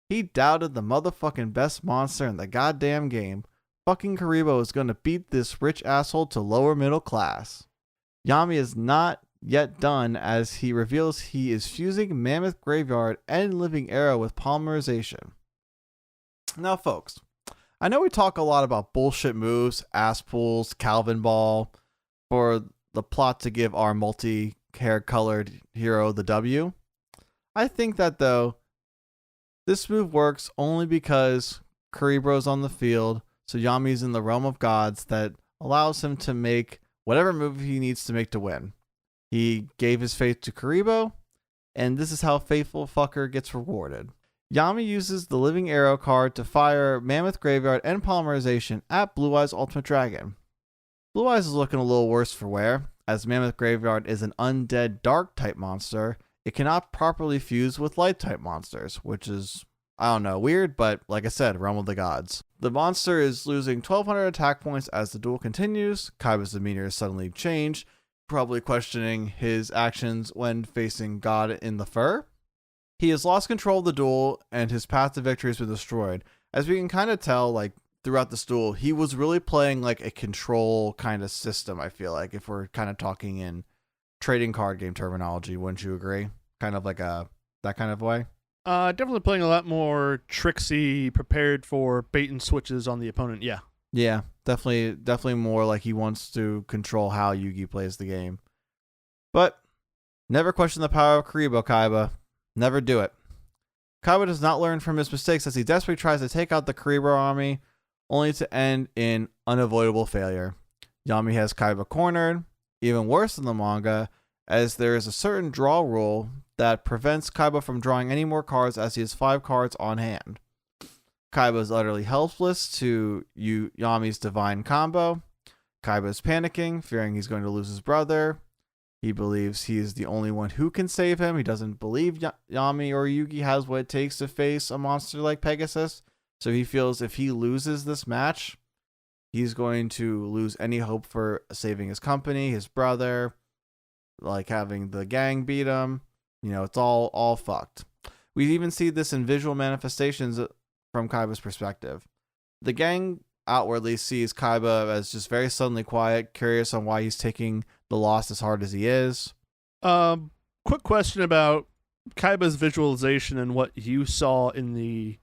He doubted the motherfucking best monster in the goddamn game. Fucking Kuribo is gonna beat this rich asshole to lower middle class. Yami is not yet done as he reveals he is fusing Mammoth Graveyard and Living Arrow with polymerization. Now folks, I know we talk a lot about bullshit moves, ass pulls, Calvin Ball, for the plot to give our multi-hair colored hero the W. I think that though, this move works only because Kuribro's on the field, so Yami's in the realm of gods that allows him to make whatever move he needs to make to win. He gave his faith to Kuribo, and this is how Faithful Fucker gets rewarded. Yami uses the Living Arrow card to fire Mammoth Graveyard and Polymerization at Blue Eyes Ultimate Dragon. Blue Eyes is looking a little worse for wear, as Mammoth Graveyard is an undead dark type monster. It cannot properly fuse with light type monsters, which is, I don't know, weird, but like I said, realm of the gods. The monster is losing 1,200 attack points as the duel continues. Kaiba's demeanor is suddenly changed, probably questioning his actions when facing God in the fur. He has lost control of the duel, and his path to victory has been destroyed. As we can kind of tell, like, throughout this duel, he was really playing like a control kind of system, I feel like, if we're kind of talking in trading card game terminology, wouldn't you agree? Kind of like that kind of way. Definitely playing a lot more tricksy, prepared for bait and switches on the opponent. Yeah. Yeah, definitely more like he wants to control how Yugi plays the game. But never question the power of Kuribros, Kaiba. Never do it. Kaiba does not learn from his mistakes as he desperately tries to take out the Kuribros army, only to end in unavoidable failure. Yami has Kaiba cornered, even worse than the manga, as there is a certain draw rule that prevents Kaiba from drawing any more cards as he has 5 cards on hand. Kaiba is utterly helpless to Yami's divine combo. Kaiba is panicking, fearing he's going to lose his brother. He believes he is the only one who can save him. He doesn't believe Yami or Yugi has what it takes to face a monster like Pegasus. So he feels if he loses this match, he's going to lose any hope for saving his company, his brother, like having the gang beat him. You know, it's all fucked. We even see this in visual manifestations from Kaiba's perspective. The gang outwardly sees Kaiba as just very suddenly quiet, curious on why he's taking the loss as hard as he is. Quick question about Kaiba's visualization and what you saw in the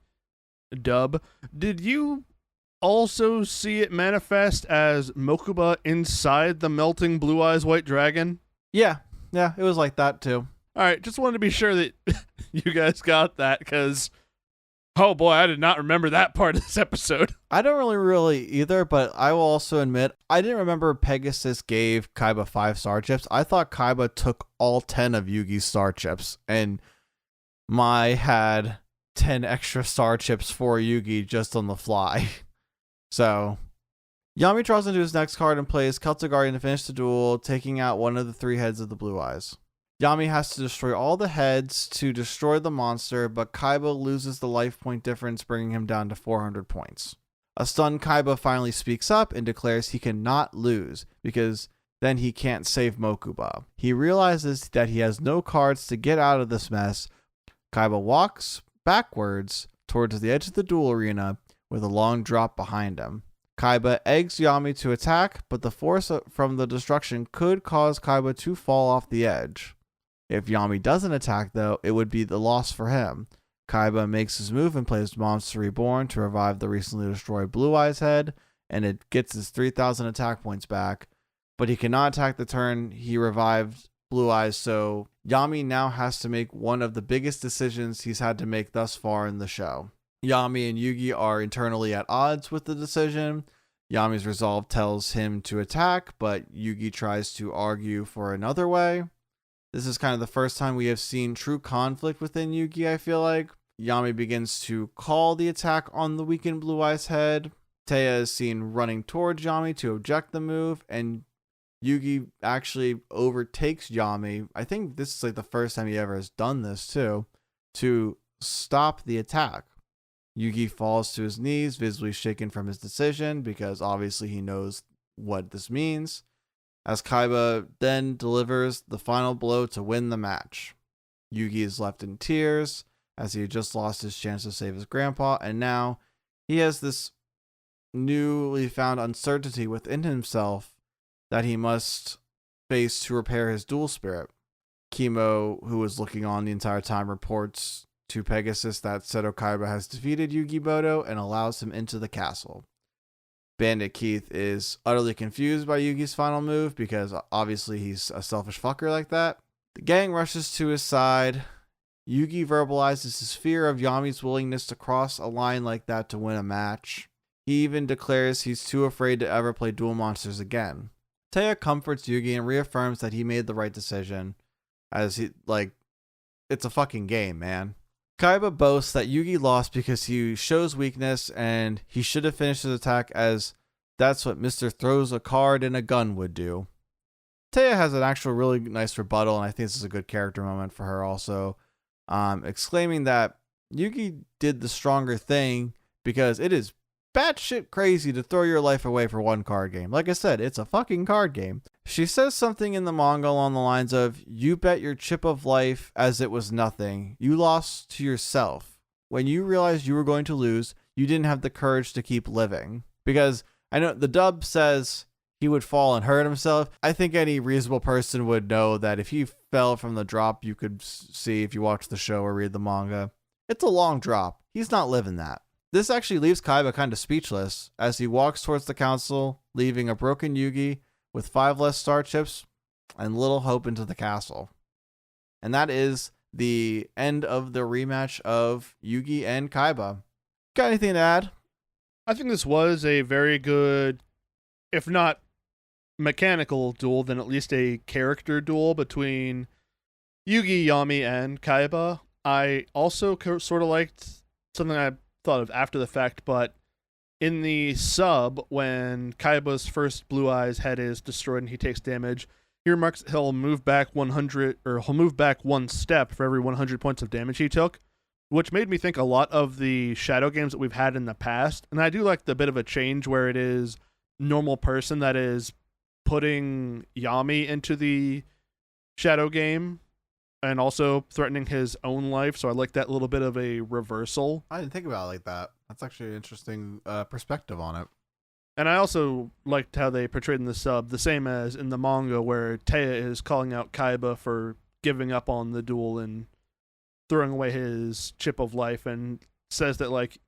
dub. Did you also see it manifest as Mokuba inside the melting blue eyes white dragon? Yeah, it was like that too. All right, just wanted to be sure that you guys got that, because oh boy, I did not remember that part of this episode. I don't really either, but I will also admit, I didn't remember Pegasus gave Kaiba 5 star chips. I thought Kaiba took all 10 of Yugi's star chips, and Mai had 10 extra star chips for Yugi just on the fly. So, Yami draws into his next card and plays Celtic Guardian to finish the duel, taking out one of the 3 heads of the Blue Eyes. Yami has to destroy all the heads to destroy the monster, but Kaiba loses the life point difference, bringing him down to 400 points. A stunned Kaiba finally speaks up and declares he cannot lose, because then he can't save Mokuba. He realizes that he has no cards to get out of this mess. Kaiba walks backwards towards the edge of the duel arena with a long drop behind him. Kaiba eggs Yami to attack, but the force from the destruction could cause Kaiba to fall off the edge. If Yami doesn't attack, though, it would be the loss for him. Kaiba makes his move and plays Monster Reborn to revive the recently destroyed Blue Eyes head, and it gets his 3,000 attack points back. But he cannot attack the turn he revived Blue Eyes, so Yami now has to make one of the biggest decisions he's had to make thus far in the show. Yami and Yugi are internally at odds with the decision. Yami's resolve tells him to attack, but Yugi tries to argue for another way. This is kind of the first time we have seen true conflict within Yugi, I feel like. Yami begins to call the attack on the weakened Blue Eyes head. Taya is seen running towards Yami to object the move, and Yugi actually overtakes Yami. I think this is like the first time he ever has done this too, to stop the attack. Yugi falls to his knees, visibly shaken from his decision, because obviously he knows what this means, as Kaiba then delivers the final blow to win the match. Yugi is left in tears, as he had just lost his chance to save his grandpa, and now he has this newly found uncertainty within himself that he must face to repair his dual spirit. Kimo, who was looking on the entire time, reports to Pegasus that Seto Kaiba has defeated Yugi Bodo and allows him into the castle. Bandit Keith is utterly confused by Yugi's final move, because obviously he's a selfish fucker like that. The gang rushes to his side. Yugi verbalizes his fear of Yami's willingness to cross a line like that to win a match. He even declares he's too afraid to ever play Duel Monsters again. Taya comforts Yugi and reaffirms that he made the right decision, as it's a fucking game, man. Kaiba boasts that Yugi lost because he shows weakness and he should have finished his attack, as that's what Mr. Throws a Card and a Gun would do. Taya has an actual really nice rebuttal, and I think this is a good character moment for her also, exclaiming that Yugi did the stronger thing because it is batshit crazy to throw your life away for one card game. Like I said, it's a fucking card game. She says something in the manga along the lines of, "You bet your chip of life as it was nothing. You lost to yourself. When you realized you were going to lose, you didn't have the courage to keep living." Because I know the dub says he would fall and hurt himself. I think any reasonable person would know that if he fell from the drop, you could see if you watch the show or read the manga. It's a long drop. He's not living that. This actually leaves Kaiba kind of speechless as he walks towards the council, leaving a broken Yugi with 5 less star chips and little hope into the castle. And that is the end of the rematch of Yugi and Kaiba. Got anything to add? I think this was a very good, if not mechanical duel, then at least a character duel between Yugi, Yami, and Kaiba. I also sort of liked something I thought of after the fact, but in the sub, when Kaiba's first Blue Eyes head is destroyed and he takes damage, he remarks he'll move back 100, or he'll move back 1 step for every 100 points of damage he took, which made me think a lot of the Shadow games that we've had in the past. And I do like the bit of a change where it is normal person that is putting Yami into the Shadow game and also threatening his own life. So I like that little bit of a reversal. I didn't think about it like that. That's actually an interesting perspective on it. And I also liked how they portrayed in the sub, the same as in the manga, where Taya is calling out Kaiba for giving up on the duel and throwing away his chip of life, and says that, like,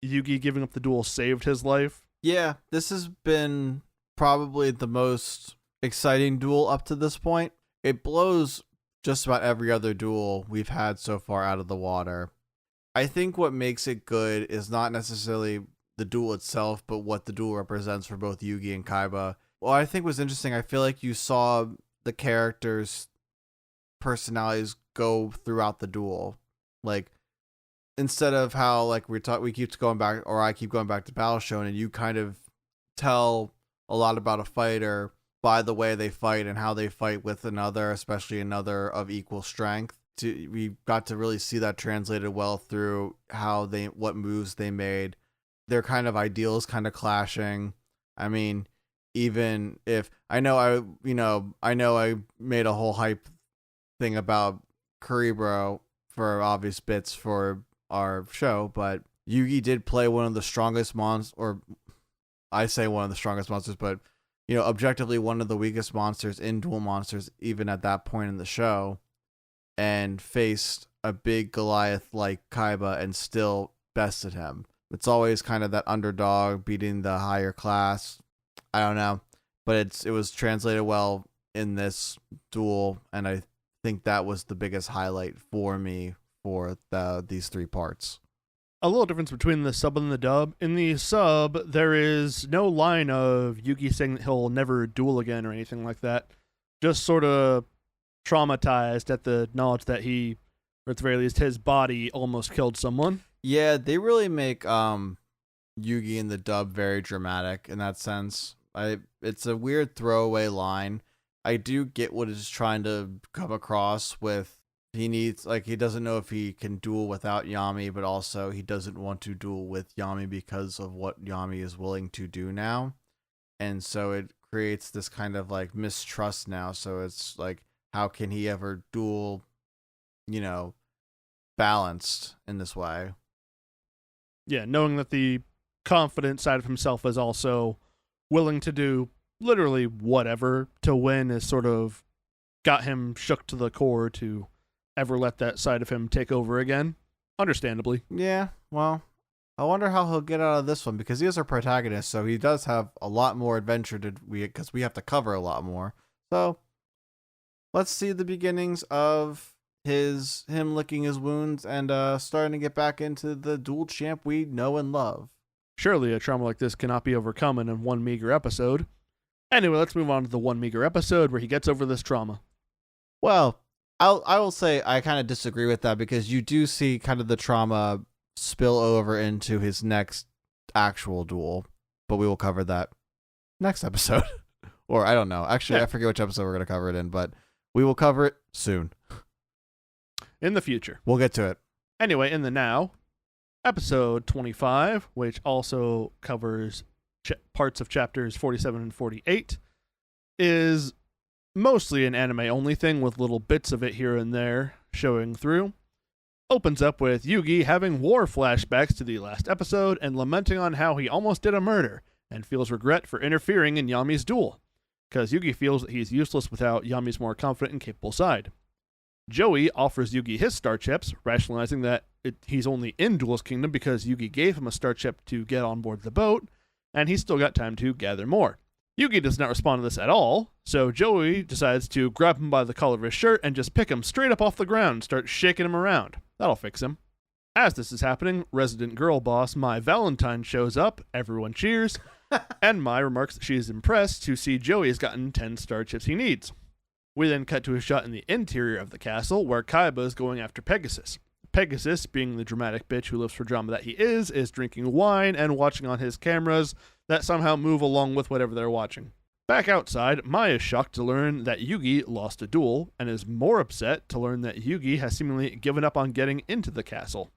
Yugi giving up the duel saved his life. Yeah, this has been probably the most exciting duel up to this point. It blows just about every other duel we've had so far out of the water. I think what makes it good is not necessarily the duel itself, but what the duel represents for both Yugi and Kaiba. Well, I think was interesting, I feel like you saw the characters' personalities go throughout the duel. Like, instead of how, like, we keep going back, or I keep going back to Battle Shonen, you kind of tell a lot about a fighter by the way they fight and how they fight with another, especially another of equal strength. We got to really see that translated well through what moves they made. Their kind of ideals kind of clashing. I mean, even if I know I made a whole hype thing about Kuribros for obvious bits for our show, but Yugi did play one of the strongest monsters, or I say one of the strongest monsters, but objectively one of the weakest monsters in Duel Monsters, even at that point in the show, and faced a big Goliath like Kaiba and still bested him. It's always kind of that underdog beating the higher class. I don't know, but it was translated well in this duel, and I think that was the biggest highlight for me for these 3 parts. A little difference between the sub and the dub. In the sub, there is no line of Yugi saying that he'll never duel again or anything like that. Just sort of traumatized at the knowledge that he, or at the very least, his body almost killed someone. Yeah, they really make Yugi in the dub very dramatic in that sense. It's a weird throwaway line. I do get what it's trying to come across with. He doesn't know if he can duel without Yami, but also he doesn't want to duel with Yami because of what Yami is willing to do now. And so it creates this kind of like mistrust now. So it's like, how can he ever duel, balanced in this way? Yeah, knowing that the confident side of himself is also willing to do literally whatever to win is sort of got him shook to the core to ever let that side of him take over again. Understandably. Yeah, well, I wonder how he'll get out of this one, because he is our protagonist, so he does have a lot more adventure because we have to cover a lot more. So let's see the beginnings of him licking his wounds and starting to get back into the dual champ we know and love. Surely a trauma like this cannot be overcome in one meager episode. Anyway, let's move on to the one meager episode where he gets over this trauma. Well, I will say I kind of disagree with that, because you do see kind of the trauma spill over into his next actual duel, but we will cover that next episode. Or I don't know. Actually, yeah. I forget which episode we're going to cover it in, but we will cover it soon. In the future. We'll get to it. Anyway, in the now, episode 25, which also covers parts of chapters 47 and 48, is mostly an anime-only thing with little bits of it here and there showing through. Opens up with Yugi having war flashbacks to the last episode and lamenting on how he almost did a murder, and feels regret for interfering in Yami's duel, because Yugi feels that he's useless without Yami's more confident and capable side. Joey offers Yugi his star chips, rationalizing that he's only in Duel's Kingdom because Yugi gave him a star chip to get on board the boat, and he's still got time to gather more. Yugi does not respond to this at all, so Joey decides to grab him by the collar of his shirt and just pick him straight up off the ground and start shaking him around. That'll fix him. As this is happening, resident girl boss Mai Valentine shows up, everyone cheers, and Mai remarks that she is impressed to see Joey has gotten 10 star chips he needs. We then cut to a shot in the interior of the castle where Kaiba is going after Pegasus. Pegasus, being the dramatic bitch who lives for drama that he is drinking wine and watching on his cameras that somehow move along with whatever they're watching. Back outside, Mai is shocked to learn that Yugi lost a duel and is more upset to learn that Yugi has seemingly given up on getting into the castle.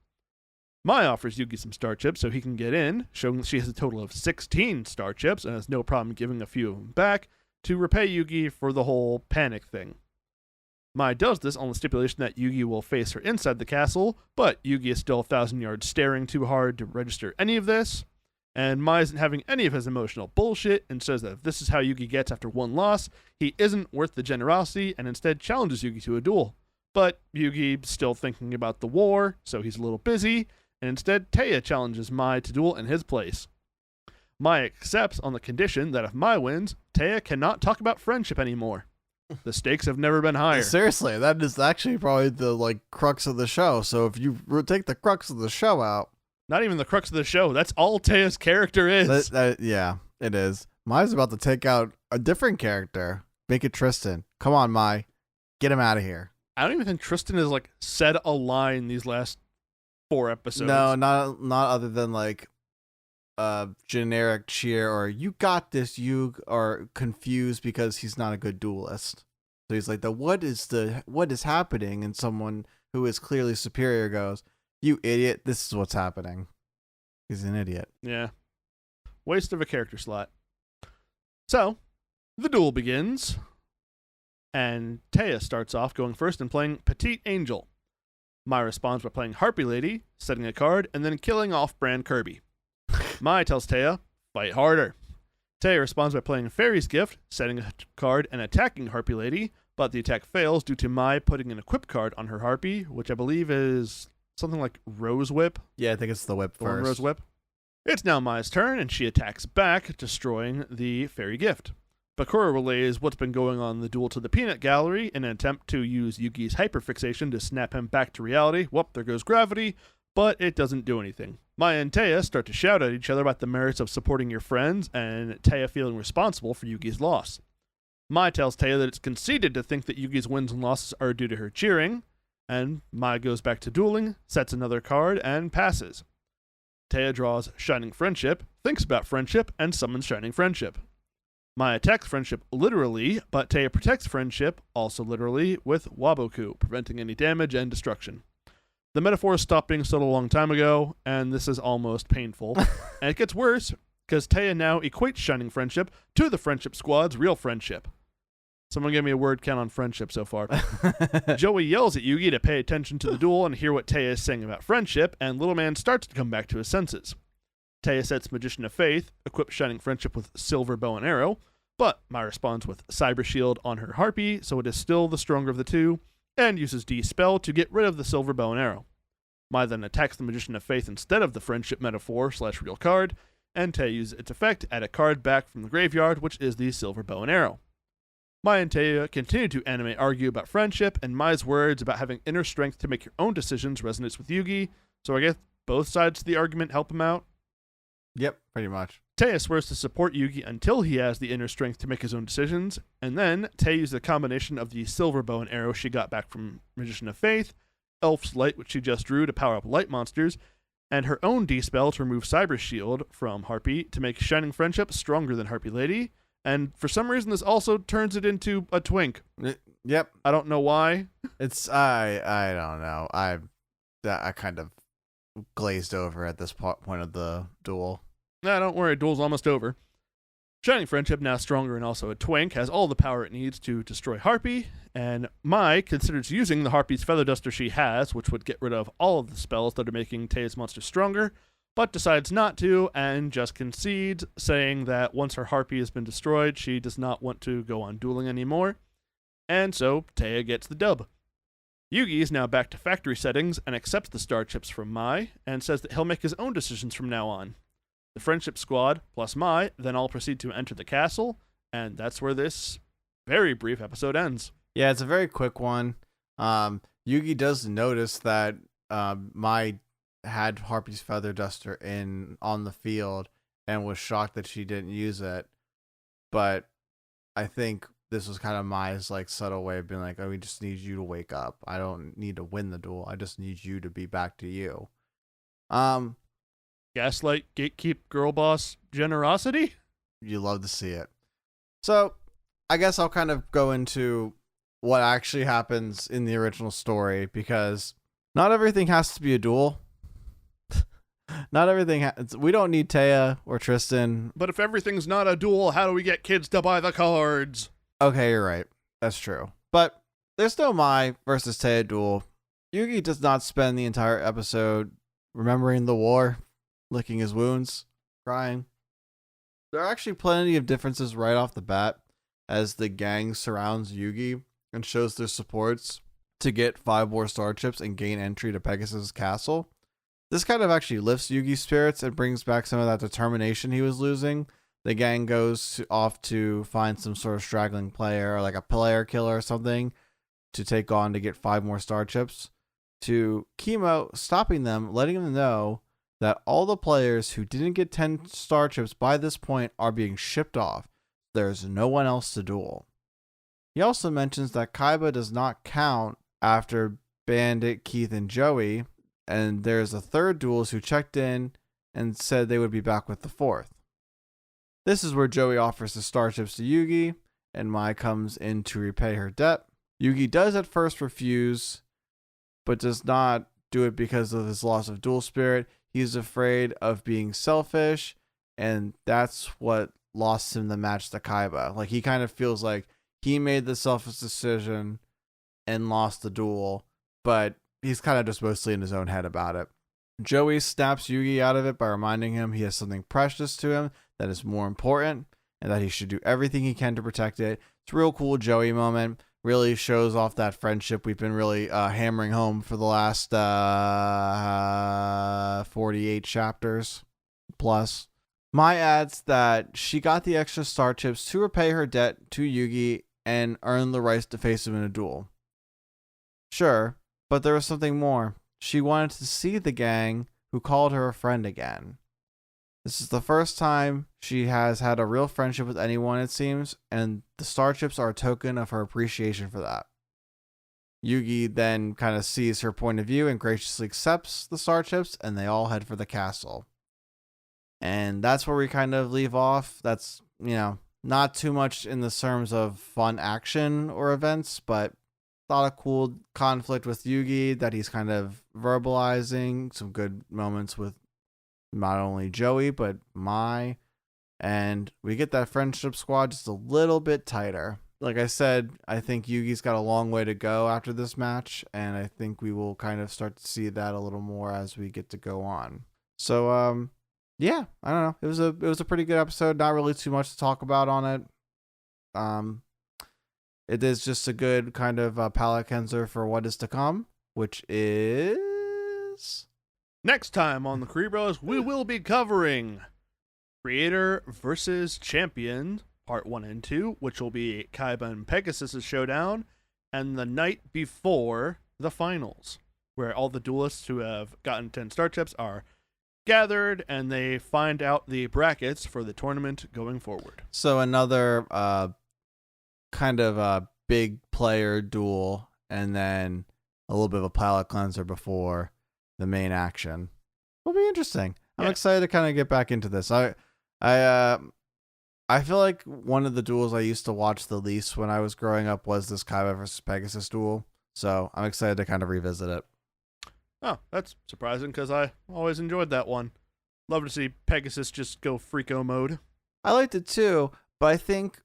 Mai offers Yugi some star chips so he can get in, showing that she has a total of 16 star chips and has no problem giving a few of them back to repay Yugi for the whole panic thing. Mai does this on the stipulation that Yugi will face her inside the castle, but Yugi is still 1,000 yards staring too hard to register any of this, and Mai isn't having any of his emotional bullshit and says that if this is how Yugi gets after one loss, he isn't worth the generosity and instead challenges Yugi to a duel. But Yugi's still thinking about the war, so he's a little busy, and instead Taya challenges Mai to duel in his place. Mai accepts on the condition that if Mai wins, Taya cannot talk about friendship anymore. The stakes have never been higher. Seriously, that is actually probably the crux of the show. So if you take the crux of the show out, not even the crux of the show. That's all Taya's character is. Yeah, it is. Mai's about to take out a different character. Make it Tristan. Come on, Mai. Get him out of here. I don't even think Tristan has said a line these last 4 episodes. No, not other than generic cheer or you got this, you are confused because he's not a good duelist. So he's like what is happening? And someone who is clearly superior goes, you idiot, this is what's happening. He's an idiot. Yeah. Waste of a character slot. So, the duel begins, and Taya starts off going first and playing Petite Angel. Mai responds by playing Harpy Lady, setting a card, and then killing off-brand Kirby. Mai tells Taya, fight harder. Taya responds by playing Fairy's Gift, setting a card and attacking Harpy Lady, but the attack fails due to Mai putting an equip card on her Harpy, which I believe is something like Rose Whip. Yeah, I think it's the whip first. Rose Whip. It's now Mai's turn, and she attacks back, destroying the Fairy Gift. Bakura relays what's been going on in the duel to the Peanut Gallery in an attempt to use Yugi's hyperfixation to snap him back to reality. Whoop, there goes gravity, but it doesn't do anything. Mai and Taya start to shout at each other about the merits of supporting your friends, and Taya feeling responsible for Yugi's loss. Mai tells Taya that it's conceited to think that Yugi's wins and losses are due to her cheering, and Mai goes back to dueling, sets another card, and passes. Taya draws Shining Friendship, thinks about Friendship, and summons Shining Friendship. Mai attacks Friendship literally, but Taya protects Friendship, also literally, with Waboku, preventing any damage and destruction. The metaphor stopped being subtle a long time ago, and this is almost painful. And it gets worse, because Taya now equates Shining Friendship to the Friendship Squad's real friendship. Someone give me a word count on friendship so far. Joey yells at Yugi to pay attention to the duel and hear what Taya is saying about friendship, and Little Man starts to come back to his senses. Taya sets Magician of Faith, equips Shining Friendship with Silver Bow and Arrow, but Mai responds with Cyber Shield on her Harpy, so it is still the stronger of the two, and uses D-Spell to get rid of the Silver Bow and Arrow. Mai then attacks the Magician of Faith instead of the Friendship metaphor/real card, and Taya uses its effect, add a card back from the graveyard, which is the Silver Bow and Arrow. Mai and Taya continue to animate argue about friendship, and Mai's words about having inner strength to make your own decisions resonates with Yugi, so I guess both sides of the argument help him out. Yep, pretty much. Taya swears to support Yugi until he has the inner strength to make his own decisions, and then Taya uses a combination of the Silver Bow and Arrow she got back from Magician of Faith, Elf's Light, which she just drew to power up light monsters, and her own D-Spell to remove Cyber Shield from Harpy to make Shining Friendship stronger than Harpy Lady, and for some reason this also turns it into a twink. Yep. I don't know why. It's, I don't know. I kind of glazed over at this point of the duel. Nah, don't worry, duel's almost over. Shining Friendship, now stronger and also a twink, has all the power it needs to destroy Harpy, and Mai considers using the Harpy's Feather Duster she has, which would get rid of all of the spells that are making Taya's monster stronger, but decides not to and just concedes, saying that once her harpy has been destroyed, she does not want to go on dueling anymore. And so Taya gets the dub. Yugi is now back to factory settings and accepts the star chips from Mai and says that he'll make his own decisions from now on. The friendship squad plus Mai then all proceed to enter the castle, and that's where this very brief episode ends. Yeah, it's a very quick one. Yugi does notice that Mai had Harpy's feather duster on the field and was shocked that she didn't use it. But I think this was kind of Mai's like subtle way of being like, oh, we just need you to wake up. I don't need to win the duel. I just need you to be back to you. Gaslight, gatekeep, girl boss generosity? You love to see it. So I guess I'll kind of go into what actually happens in the original story, because not everything has to be a duel. Not everything. We don't need Taya or Tristan. But if everything's not a duel, how do we get kids to buy the cards? Okay, you're right. That's true. But there's no Mai versus Taya duel. Yugi does not spend the entire episode remembering the war, licking his wounds, crying. There are actually plenty of differences right off the bat as the gang surrounds Yugi and shows their supports to get 5 more star chips and gain entry to Pegasus' castle. This kind of actually lifts Yugi's spirits and brings back some of that determination he was losing. The gang goes off to find some sort of straggling player, or like a player killer or something, to take on to get 5 more star chips. To Chemo, stopping them, letting them know that all the players who didn't get 10 star chips by this point are being shipped off. There's no one else to duel. He also mentions that Kaiba does not count after Bandit, Keith, and Joey, and there's a third duelist who checked in and said they would be back with the 4th. This is where Joey offers the star chips to Yugi, and Mai comes in to repay her debt. Yugi does at first refuse, but does not do it because of his loss of duel spirit. He's afraid of being selfish, and that's what lost him the match to Kaiba. Like, he kind of feels like he made the selfish decision and lost the duel, but he's kind of just mostly in his own head about it. Joey snaps Yugi out of it by reminding him he has something precious to him that is more important, and that he should do everything he can to protect it. It's a real cool Joey moment. Really shows off that friendship we've been really hammering home for the last 48 chapters plus. Mai adds that she got the extra star chips to repay her debt to Yugi and earn the right to face him in a duel. Sure, but there was something more. She wanted to see the gang who called her a friend again. This is the first time she has had a real friendship with anyone, it seems, and the star chips are a token of her appreciation for that. Yugi then kind of sees her point of view and graciously accepts the star chips, and they all head for the castle. And that's where we kind of leave off. That's, not too much in the terms of fun action or events, but a lot of cool conflict with Yugi that he's kind of verbalizing. Some good moments with not only Joey, but Mai. And we get that friendship squad just a little bit tighter. Like I said, I think Yugi's got a long way to go after this match, and I think we will kind of start to see that a little more as we get to go on. So, yeah, I don't know. It was a pretty good episode. Not really too much to talk about on it. It is just a good kind of palate cleanser for what is to come, which is... Next time on the Kuribros, we will be covering Creator versus Champion, Part 1 and 2, which will be Kaiba and Pegasus' showdown, and the night before the finals, where all the duelists who have gotten 10 star chips are gathered, and they find out the brackets for the tournament going forward. So another kind of a big player duel, and then a little bit of a palate cleanser before the main action. Will be interesting. I'm excited to kind of get back into this. I feel like one of the duels I used to watch the least when I was growing up was this Kaiba versus Pegasus duel. So I'm excited to kind of revisit it. Oh, that's surprising because I always enjoyed that one. Love to see Pegasus just go freako mode. I liked it too, but I think,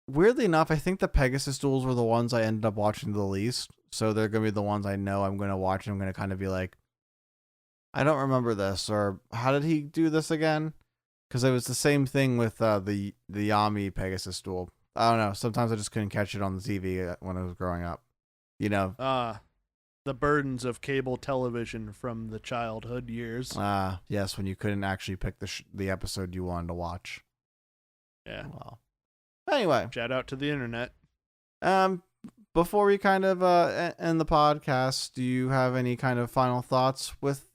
weirdly enough, I think the Pegasus duels were the ones I ended up watching the least. So they're going to be the ones I know I'm going to watch, and I'm going to kind of be like, I don't remember this, or how did he do this again? Because it was the same thing with the Yami Pegasus duel. I don't know. Sometimes I just couldn't catch it on the TV when I was growing up. You know. The burdens of cable television from the childhood years. Yes, when you couldn't actually pick the episode you wanted to watch. Yeah. Well. Anyway. Shout out to the internet. Before we kind of end the podcast, do you have any kind of final thoughts with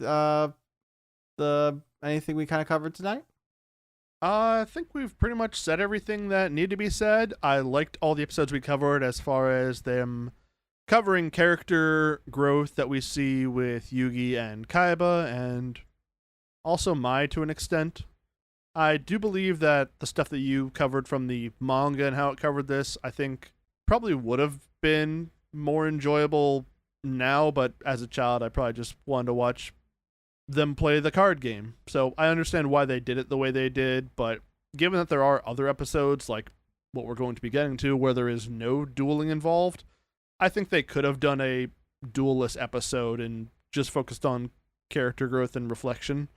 anything we kind of covered tonight? I think we've pretty much said everything that needed to be said. I liked all the episodes we covered as far as them covering character growth that we see with Yugi and Kaiba, and also Mai to an extent. I do believe that the stuff that you covered from the manga and how it covered this, I think probably would have been more enjoyable now, but as a child, I probably just wanted to watch them play the card game. So I understand why they did it the way they did, but given that there are other episodes, like what we're going to be getting to, where there is no dueling involved, I think they could have done a duelless episode and just focused on character growth and reflection.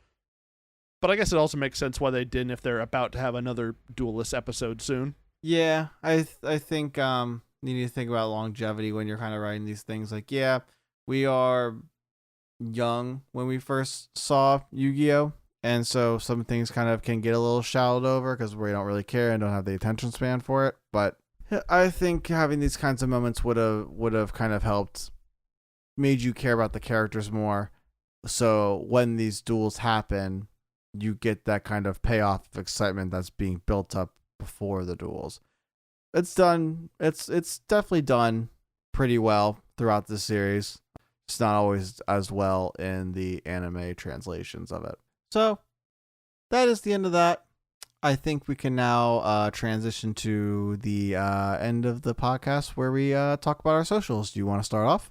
But I guess it also makes sense why they didn't if they're about to have another duelless episode soon. Yeah, I think you need to think about longevity when you're kind of writing these things. Like, yeah, we are young when we first saw Yu-Gi-Oh! And so some things kind of can get a little shadowed over because we don't really care and don't have the attention span for it. But I think having these kinds of moments would have kind of helped, made you care about the characters more. So when these duels happen, you get that kind of payoff of excitement that's being built up before the duels. It's done. It's definitely done pretty well throughout the series. It's not always as well in the anime translations of it. So that is the end of that. I think we can now transition to the end of the podcast where we talk about our socials. Do you want to start off?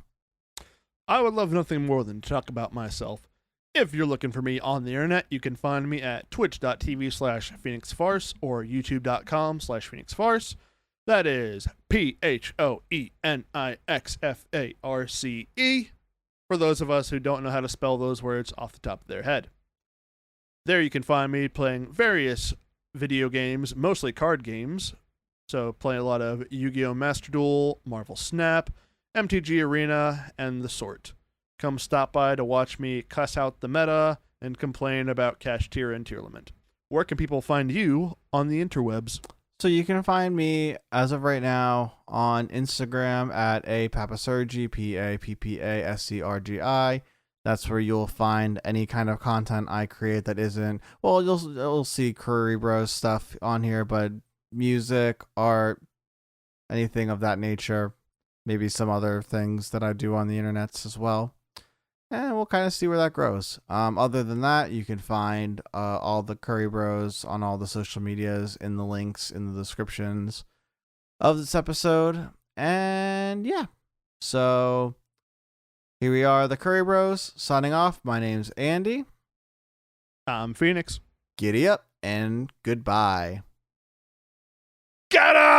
I would love nothing more than to talk about myself. If you're looking for me on the internet, you can find me at twitch.tv/PhoenixFarce or youtube.com/PhoenixFarce. That is PhoenixFarce. For those of us who don't know how to spell those words off the top of their head. There you can find me playing various video games, mostly card games. So playing a lot of Yu-Gi-Oh! Master Duel, Marvel Snap, MTG Arena, and the sort. Come stop by to watch me cuss out the meta and complain about cash tier and tier limit. Where can people find you on the interwebs? So you can find me, as of right now, on Instagram at apapassergi, PAPPASCRGI. That's where you'll find any kind of content I create that isn't... Well, you'll see Kuribros stuff on here, but music, art, anything of that nature. Maybe some other things that I do on the internets as well. And we'll kind of see where that grows. Other than that, you can find all the Curry Bros on all the social medias in the links in the descriptions of this episode. And yeah, so here we are, the Curry Bros, signing off. My name's Andy. I'm Phoenix. Giddy up and goodbye. Get up!